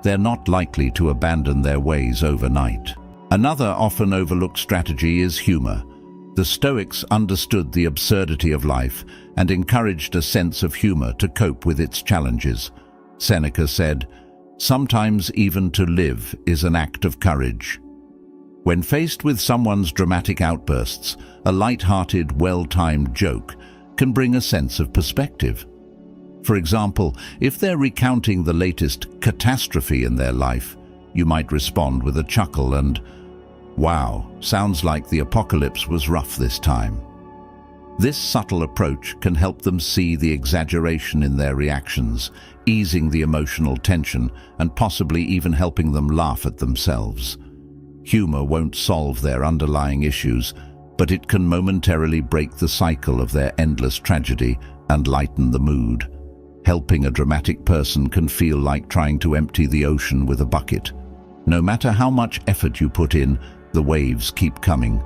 they're not likely to abandon their ways overnight. Another often overlooked strategy is humor. The Stoics understood the absurdity of life and encouraged a sense of humor to cope with its challenges. Seneca said, "Sometimes even to live is an act of courage." When faced with someone's dramatic outbursts, a light-hearted, well-timed joke can bring a sense of perspective. For example, if they're recounting the latest catastrophe in their life, you might respond with a chuckle and, "Wow, sounds like the apocalypse was rough this time." This subtle approach can help them see the exaggeration in their reactions, easing the emotional tension and possibly even helping them laugh at themselves. Humor won't solve their underlying issues, but it can momentarily break the cycle of their endless tragedy and lighten the mood. Helping a dramatic person can feel like trying to empty the ocean with a bucket. No matter how much effort you put in, the waves keep coming.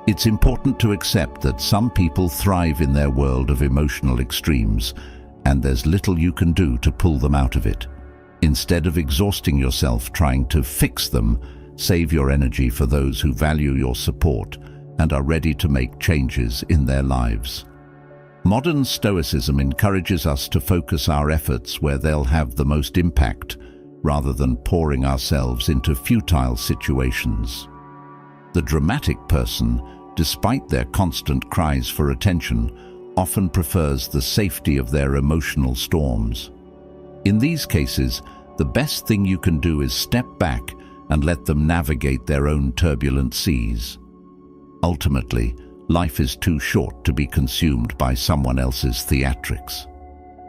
It's important to accept that some people thrive in their world of emotional extremes, and there's little you can do to pull them out of it. Instead of exhausting yourself trying to fix them, save your energy for those who value your support and are ready to make changes in their lives. Modern Stoicism encourages us to focus our efforts where they'll have the most impact, rather than pouring ourselves into futile situations. The dramatic person, despite their constant cries for attention, often prefers the safety of their emotional storms. In these cases, the best thing you can do is step back and let them navigate their own turbulent seas. Ultimately, life is too short to be consumed by someone else's theatrics.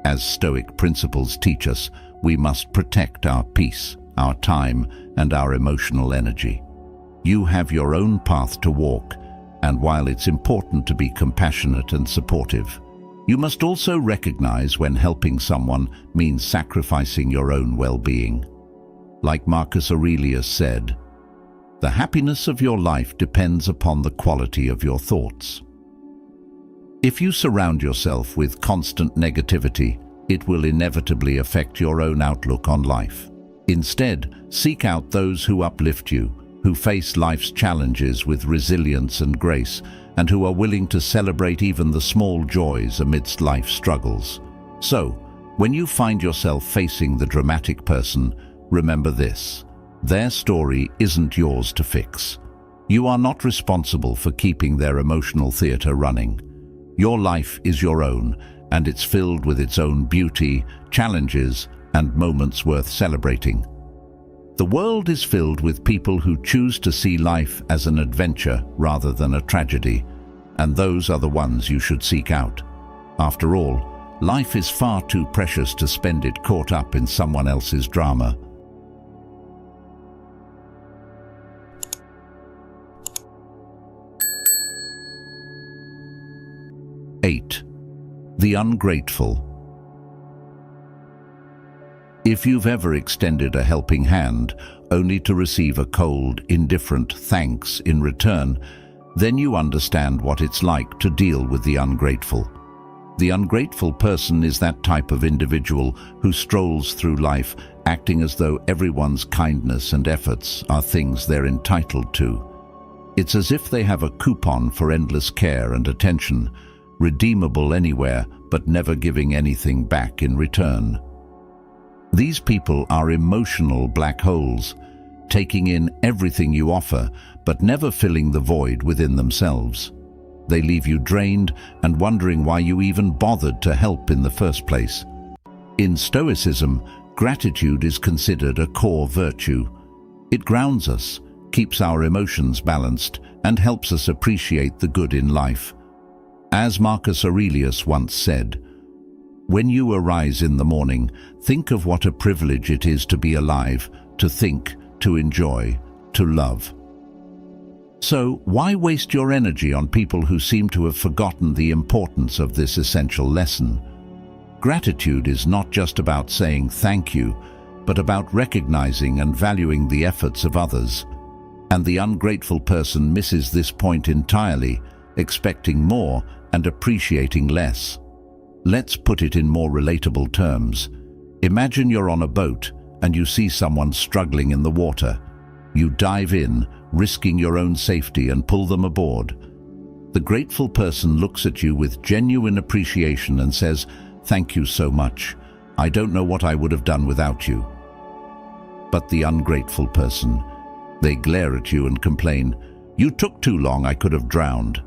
As Stoic principles teach us, we must protect our peace, our time, and our emotional energy. You have your own path to walk, and while it's important to be compassionate and supportive, you must also recognize when helping someone means sacrificing your own well-being. Like Marcus Aurelius said, "The happiness of your life depends upon the quality of your thoughts." If you surround yourself with constant negativity, it will inevitably affect your own outlook on life. Instead, seek out those who uplift you, who face life's challenges with resilience and grace, and who are willing to celebrate even the small joys amidst life's struggles. So, when you find yourself facing the dramatic person, remember this: their story isn't yours to fix. You are not responsible for keeping their emotional theater running. Your life is your own, and it's filled with its own beauty, challenges, and moments worth celebrating. The world is filled with people who choose to see life as an adventure rather than a tragedy, and those are the ones you should seek out. After all, life is far too precious to spend it caught up in someone else's drama. The ungrateful. If you've ever extended a helping hand only to receive a cold, indifferent thanks in return, then you understand what it's like to deal with the ungrateful. The ungrateful person is that type of individual who strolls through life acting as though everyone's kindness and efforts are things they're entitled to. It's as if they have a coupon for endless care and attention, redeemable anywhere, but never giving anything back in return. These people are emotional black holes, taking in everything you offer, but never filling the void within themselves. They leave you drained and wondering why you even bothered to help in the first place. In Stoicism, gratitude is considered a core virtue. It grounds us, keeps our emotions balanced, and helps us appreciate the good in life. As Marcus Aurelius once said, "When you arise in the morning, think of what a privilege it is to be alive, to think, to enjoy, to love." So, why waste your energy on people who seem to have forgotten the importance of this essential lesson? Gratitude is not just about saying thank you, but about recognizing and valuing the efforts of others. And the ungrateful person misses this point entirely, expecting more and appreciating less. Let's put it in more relatable terms. Imagine you're on a boat and you see someone struggling in the water. You dive in, risking your own safety, and pull them aboard. The grateful person looks at you with genuine appreciation and says, "Thank you so much. I don't know what I would have done without you." But the ungrateful person, they glare at you and complain, "You took too long, I could have drowned."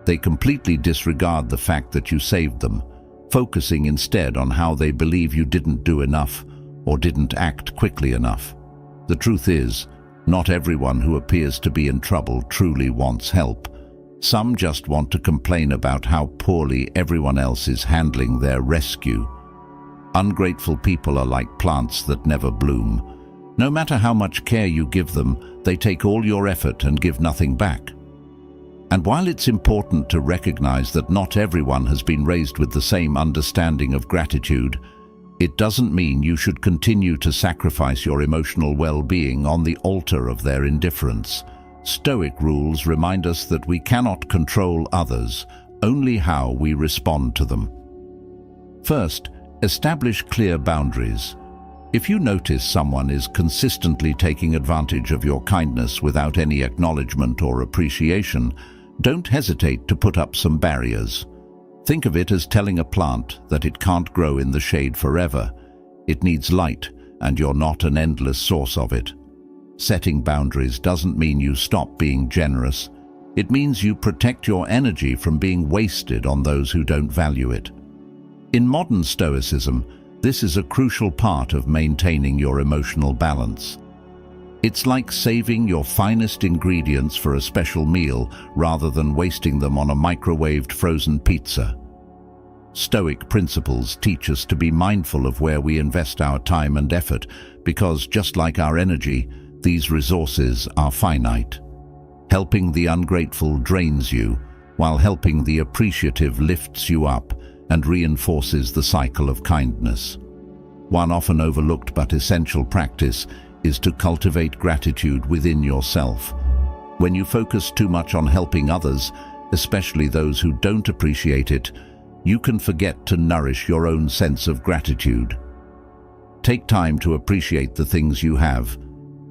They completely disregard the fact that you saved them, focusing instead on how they believe you didn't do enough or didn't act quickly enough. The truth is, not everyone who appears to be in trouble truly wants help. Some just want to complain about how poorly everyone else is handling their rescue. Ungrateful people are like plants that never bloom. No matter how much care you give them, they take all your effort and give nothing back. And while it's important to recognize that not everyone has been raised with the same understanding of gratitude, it doesn't mean you should continue to sacrifice your emotional well-being on the altar of their indifference. Stoic rules remind us that we cannot control others, only how we respond to them. First, establish clear boundaries. If you notice someone is consistently taking advantage of your kindness without any acknowledgement or appreciation, don't hesitate to put up some barriers. Think of it as telling a plant that it can't grow in the shade forever. It needs light, and you're not an endless source of it. Setting boundaries doesn't mean you stop being generous. It means you protect your energy from being wasted on those who don't value it. In modern Stoicism, this is a crucial part of maintaining your emotional balance. It's like saving your finest ingredients for a special meal rather than wasting them on a microwaved frozen pizza. Stoic Principles teach us to be mindful of where we invest our time and effort because, just like our energy, these resources are finite. Helping the ungrateful drains you, while helping the appreciative lifts you up and reinforces the cycle of kindness. One often overlooked but essential practice is to cultivate gratitude within yourself. When you focus too much on helping others, especially those who don't appreciate it, you can forget to nourish your own sense of gratitude. Take time to appreciate the things you have,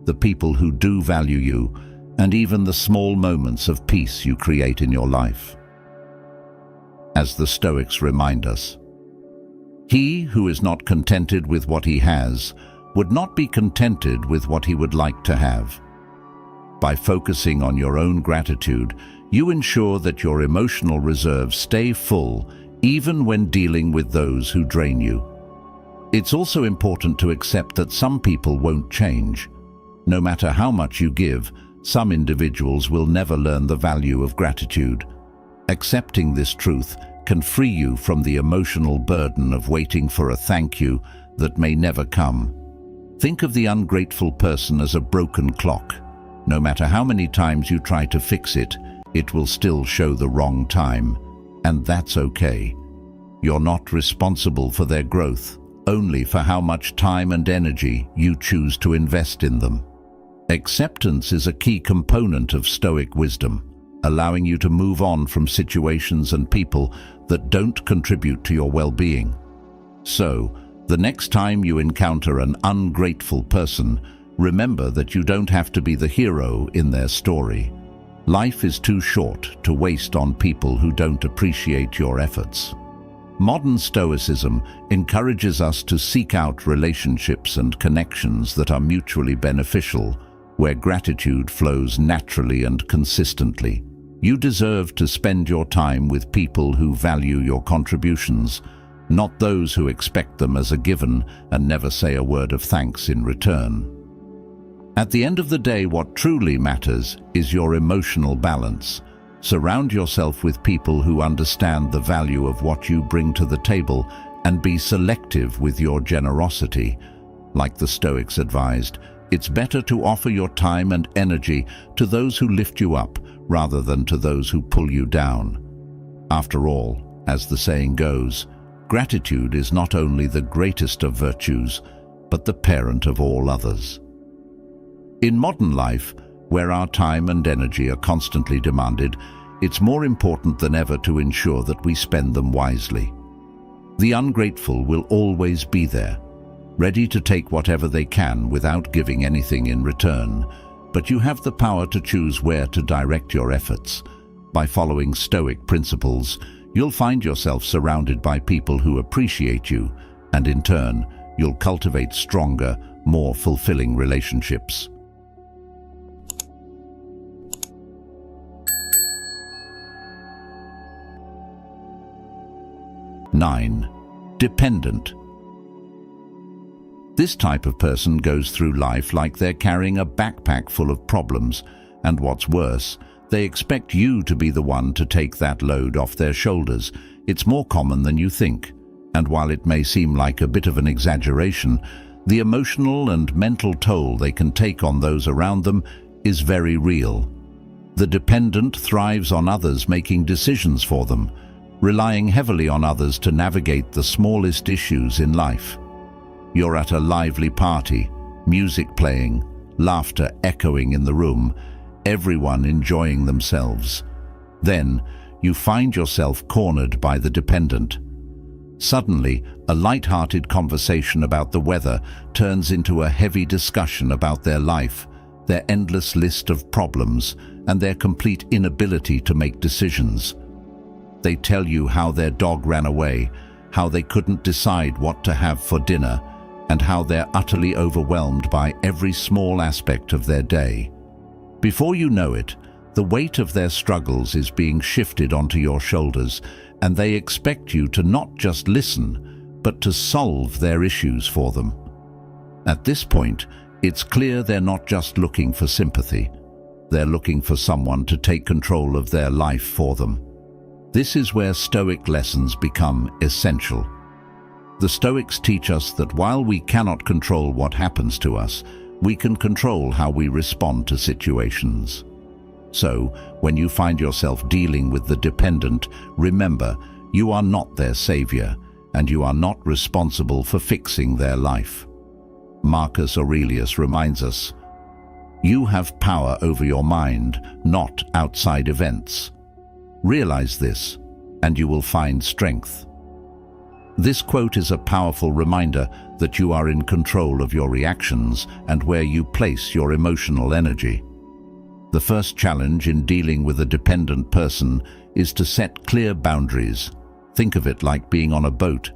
the people who do value you, and even the small moments of peace you create in your life. As the Stoics remind us, he who is not contented with what he has would not be contented with what he would like to have. By focusing on your own gratitude, you ensure that your emotional reserves stay full even when dealing with those who drain you. It's also important to accept that some people won't change. No matter how much you give, some individuals will never learn the value of gratitude. Accepting this truth can free you from the emotional burden of waiting for a thank you that may never come. Think of the ungrateful person as a broken clock. No matter how many times you try to fix it, it will still show the wrong time. And that's okay. You're not responsible for their growth, only for how much time and energy you choose to invest in them. Acceptance is a key component of Stoic wisdom, allowing you to move on from situations and people that don't contribute to your well-being. So, the next time you encounter an ungrateful person, remember that you don't have to be the hero in their story. Life is too short to waste on people who don't appreciate your efforts. Modern Stoicism encourages us to seek out relationships and connections that are mutually beneficial, where gratitude flows naturally and consistently. You deserve to spend your time with people who value your contributions, not those who expect them as a given and never say a word of thanks in return. At the end of the day, what truly matters is your emotional balance. Surround yourself with people who understand the value of what you bring to the table and be selective with your generosity. Like the Stoics advised, it's better to offer your time and energy to those who lift you up rather than to those who pull you down. After all, as the saying goes, gratitude is not only the greatest of virtues, but the parent of all others. In modern life, where our time and energy are constantly demanded, it's more important than ever to ensure that we spend them wisely. The ungrateful will always be there, ready to take whatever they can without giving anything in return, but you have the power to choose where to direct your efforts. By following Stoic principles, you'll find yourself surrounded by people who appreciate you, and in turn, you'll cultivate stronger, more fulfilling relationships. 9. Dependent. This type of person goes through life like they're carrying a backpack full of problems, and what's worse, they expect you to be the one to take that load off their shoulders. It's more common than you think, and while it may seem like a bit of an exaggeration, the emotional and mental toll they can take on those around them is very real. The dependent thrives on others making decisions for them, relying heavily on others to navigate the smallest issues in life. You're at a lively party, music playing, laughter echoing in the room, everyone enjoying themselves. Then, you find yourself cornered by the dependent. Suddenly, a light-hearted conversation about the weather turns into a heavy discussion about their life, their endless list of problems, and their complete inability to make decisions. They tell you how their dog ran away, how they couldn't decide what to have for dinner, and how they're utterly overwhelmed by every small aspect of their day. Before you know it, the weight of their struggles is being shifted onto your shoulders, and they expect you to not just listen, but to solve their issues for them. At this point, it's clear they're not just looking for sympathy. They're looking for someone to take control of their life for them. This is where Stoic lessons become essential. The Stoics teach us that while we cannot control what happens to us, we can control how we respond to situations. So, when you find yourself dealing with the dependent, remember, you are not their savior, and you are not responsible for fixing their life. Marcus Aurelius reminds us, "You have power over your mind, not outside events." Realize this, and you will find strength. This quote is a powerful reminder that you are in control of your reactions and where you place your emotional energy. The first challenge in dealing with a dependent person is to set clear boundaries. Think of it like being on a boat.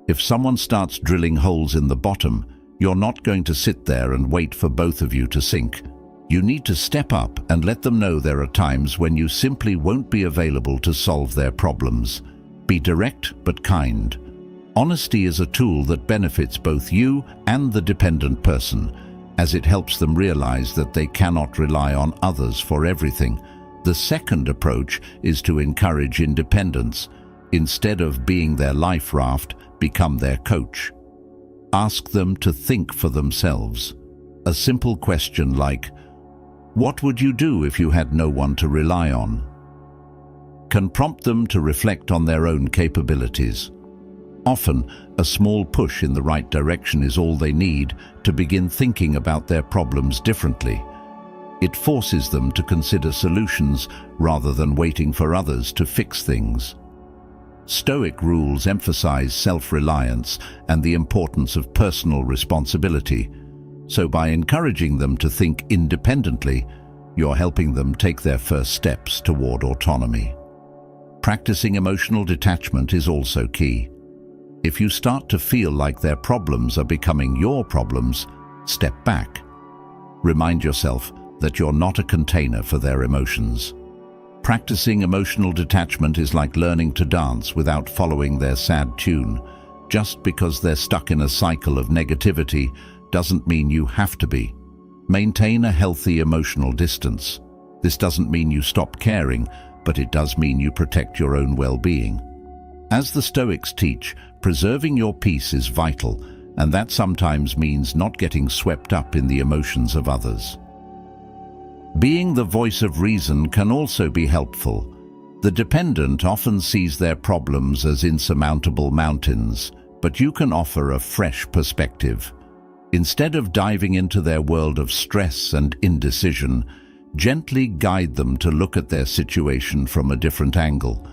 If someone starts drilling holes in the bottom, you're not going to sit there and wait for both of you to sink. You need to step up and let them know there are times when you simply won't be available to solve their problems. Be direct but kind. Honesty is a tool that benefits both you and the dependent person, as it helps them realize that they cannot rely on others for everything. The second approach is to encourage independence. Instead of being their life raft, become their coach. Ask them to think for themselves. A simple question like, "What would you do if you had no one to rely on?" can prompt them to reflect on their own capabilities. Often, a small push in the right direction is all they need to begin thinking about their problems differently. It forces them to consider solutions rather than waiting for others to fix things. Stoic rules emphasize self-reliance and the importance of personal responsibility. So by encouraging them to think independently, you're helping them take their first steps toward autonomy. Practicing emotional detachment is also key. If you start to feel like their problems are becoming your problems, step back. Remind yourself that you're not a container for their emotions. Practicing emotional detachment is like learning to dance without following their sad tune. Just because they're stuck in a cycle of negativity doesn't mean you have to be. Maintain a healthy emotional distance. This doesn't mean you stop caring, but it does mean you protect your own well-being. As the Stoics teach, preserving your peace is vital, and that sometimes means not getting swept up in the emotions of others. Being the voice of reason can also be helpful. The dependent often sees their problems as insurmountable mountains, but you can offer a fresh perspective. Instead of diving into their world of stress and indecision, gently guide them to look at their situation from a different angle.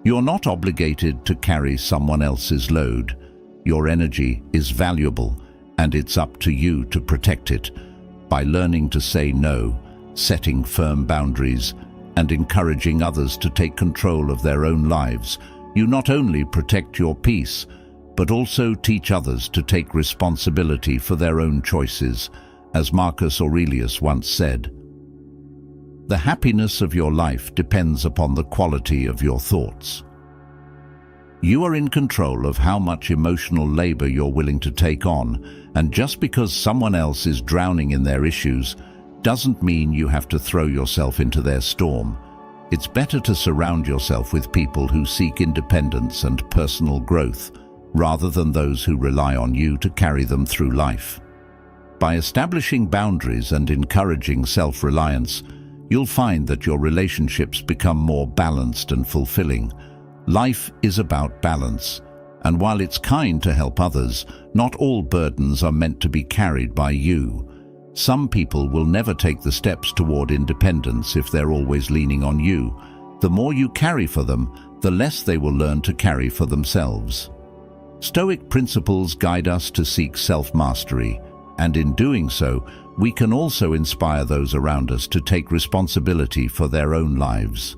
You're not obligated to carry someone else's load. Your energy is valuable, and it's up to you to protect it. By learning to say no, setting firm boundaries, and encouraging others to take control of their own lives, you not only protect your peace, but also teach others to take responsibility for their own choices, as Marcus Aurelius once said. The happiness of your life depends upon the quality of your thoughts. You are in control of how much emotional labor you're willing to take on, and just because someone else is drowning in their issues doesn't mean you have to throw yourself into their storm. It's better to surround yourself with people who seek independence and personal growth, rather than those who rely on you to carry them through life. By establishing boundaries and encouraging self-reliance, you'll find that your relationships become more balanced and fulfilling. Life is about balance, and while it's kind to help others, not all burdens are meant to be carried by you. Some people will never take the steps toward independence if they're always leaning on you. The more you carry for them, the less they will learn to carry for themselves. Stoic principles guide us to seek self-mastery, and in doing so, we can also inspire those around us to take responsibility for their own lives.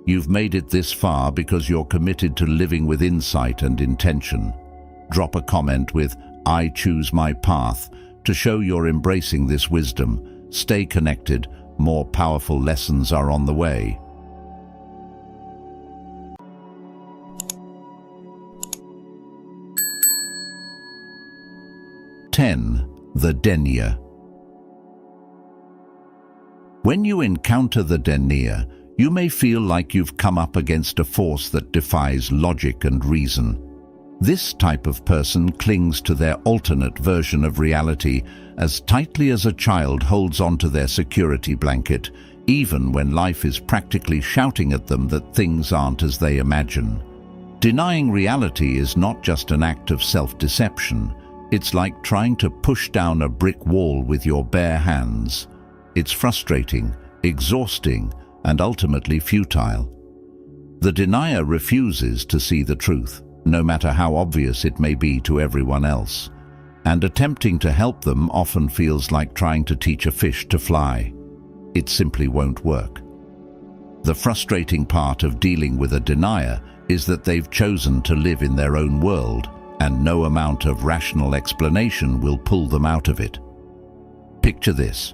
You've made it this far because you're committed to living with insight and intention. Drop a comment with "I choose my path" to show you're embracing this wisdom. Stay connected, more powerful lessons are on the way. The denier. When you encounter the denier, you may feel like you've come up against a force that defies logic and reason. This type of person clings to their alternate version of reality as tightly as a child holds onto their security blanket, even when life is practically shouting at them that things aren't as they imagine. Denying reality is not just an act of self-deception. It's like trying to push down a brick wall with your bare hands. It's frustrating, exhausting, and ultimately futile. The denier refuses to see the truth, no matter how obvious it may be to everyone else, and attempting to help them often feels like trying to teach a fish to fly. It simply won't work. The frustrating part of dealing with a denier is that they've chosen to live in their own world, and no amount of rational explanation will pull them out of it. Picture this.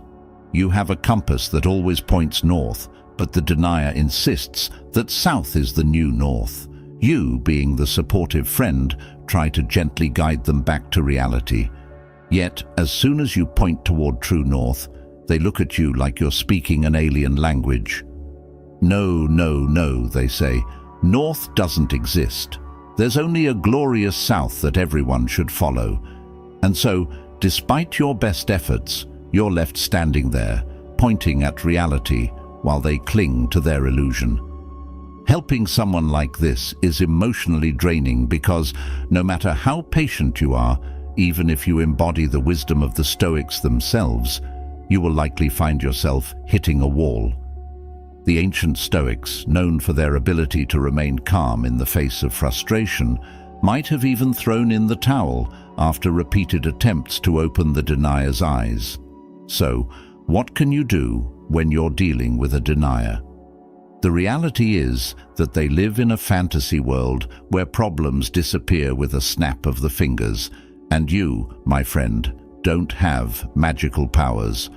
You have a compass that always points north, but the denier insists that south is the new north. You, being the supportive friend, try to gently guide them back to reality. Yet, as soon as you point toward true north, they look at you like you're speaking an alien language. No, no, no, they say. North doesn't exist. There's only a glorious south that everyone should follow. And so, despite your best efforts, you're left standing there, pointing at reality, while they cling to their illusion. Helping someone like this is emotionally draining because no matter how patient you are, even if you embody the wisdom of the Stoics themselves, you will likely find yourself hitting a wall. The ancient Stoics, known for their ability to remain calm in the face of frustration, might have even thrown in the towel after repeated attempts to open the denier's eyes. So, what can you do when you're dealing with a denier? The reality is that they live in a fantasy world where problems disappear with a snap of the fingers, and you, my friend, don't have magical powers.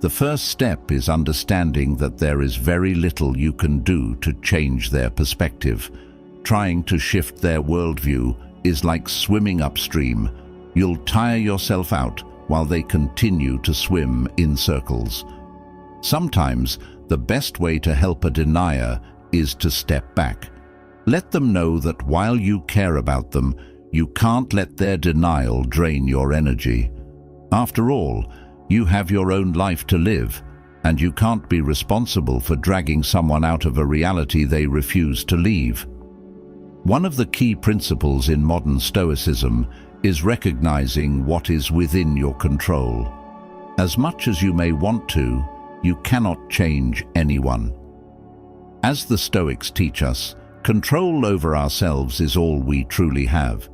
The first step is understanding that there is very little you can do to change their perspective. Trying to shift their worldview is like swimming upstream. You'll tire yourself out while they continue to swim in circles. Sometimes, the best way to help a denier is to step back. Let them know that while you care about them, you can't let their denial drain your energy. After all, you have your own life to live, and you can't be responsible for dragging someone out of a reality they refuse to leave. One of the key principles in modern Stoicism is recognizing what is within your control. As much as you may want to, you cannot change anyone. As the Stoics teach us, control over ourselves is all we truly have.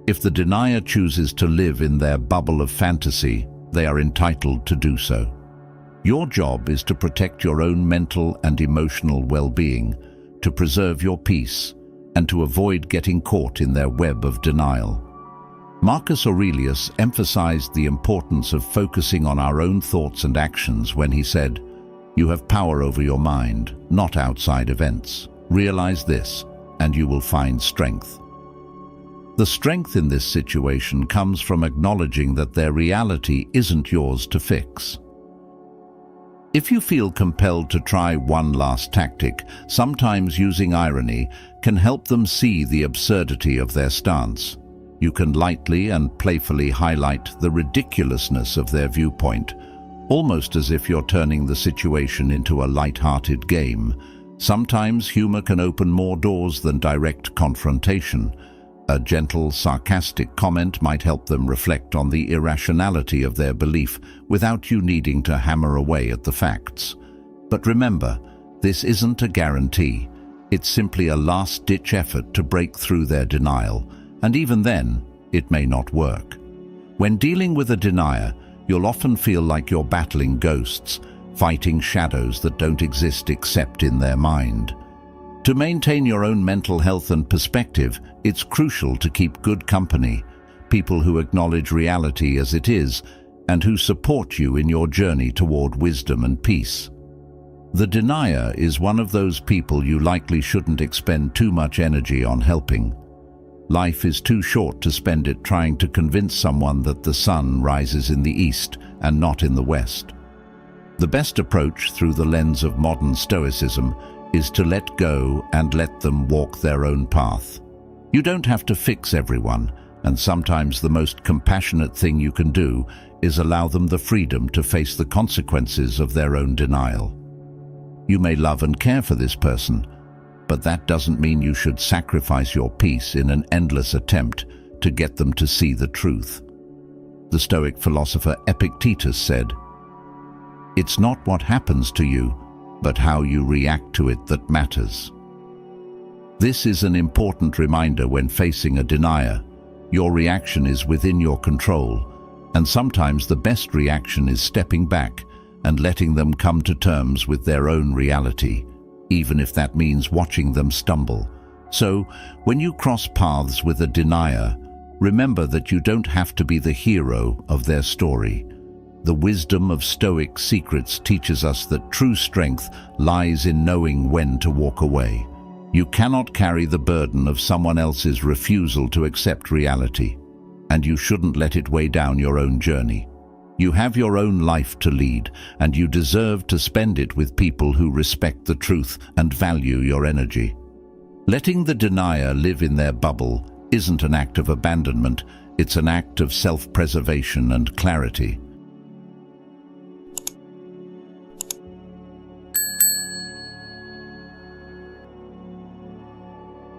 If the denier chooses to live in their bubble of fantasy, they are entitled to do so. Your job is to protect your own mental and emotional well-being, to preserve your peace, and to avoid getting caught in their web of denial. Marcus Aurelius emphasized the importance of focusing on our own thoughts and actions when he said, "You have power over your mind, not outside events. Realize this, and you will find strength." The strength in this situation comes from acknowledging that their reality isn't yours to fix. If you feel compelled to try one last tactic, sometimes using irony can help them see the absurdity of their stance. You can lightly and playfully highlight the ridiculousness of their viewpoint, almost as if you're turning the situation into a light-hearted game. Sometimes humor can open more doors than direct confrontation. A gentle, sarcastic comment might help them reflect on the irrationality of their belief without you needing to hammer away at the facts. But remember, this isn't a guarantee. It's simply a last-ditch effort to break through their denial, and even then, it may not work. When dealing with a denier, you'll often feel like you're battling ghosts, fighting shadows that don't exist except in their mind. To maintain your own mental health and perspective, it's crucial to keep good company, people who acknowledge reality as it is and who support you in your journey toward wisdom and peace. The denier is one of those people you likely shouldn't expend too much energy on helping. Life is too short to spend it trying to convince someone that the sun rises in the east and not in the west. The best approach through the lens of modern Stoicism is to let go and let them walk their own path. You don't have to fix everyone, and sometimes the most compassionate thing you can do is allow them the freedom to face the consequences of their own denial. You may love and care for this person, but that doesn't mean you should sacrifice your peace in an endless attempt to get them to see the truth. The Stoic philosopher Epictetus said, "It's not what happens to you, but how you react to it that matters." This is an important reminder when facing a denier. Your reaction is within your control, and sometimes the best reaction is stepping back and letting them come to terms with their own reality, even if that means watching them stumble. So, when you cross paths with a denier, remember that you don't have to be the hero of their story. The wisdom of Stoic secrets teaches us that true strength lies in knowing when to walk away. You cannot carry the burden of someone else's refusal to accept reality, and you shouldn't let it weigh down your own journey. You have your own life to lead, and you deserve to spend it with people who respect the truth and value your energy. Letting the denier live in their bubble isn't an act of abandonment, it's an act of self-preservation and clarity.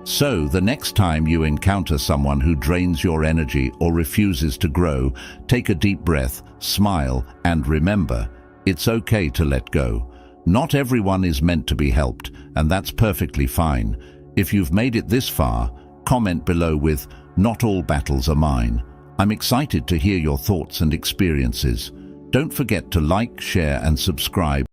So, the next time you encounter someone who drains your energy or refuses to grow, take a deep breath, smile, and remember, it's okay to let go. Not everyone is meant to be helped, and that's perfectly fine. If you've made it this far, comment below with, "Not all battles are mine." I'm excited to hear your thoughts and experiences. Don't forget to like, share, and subscribe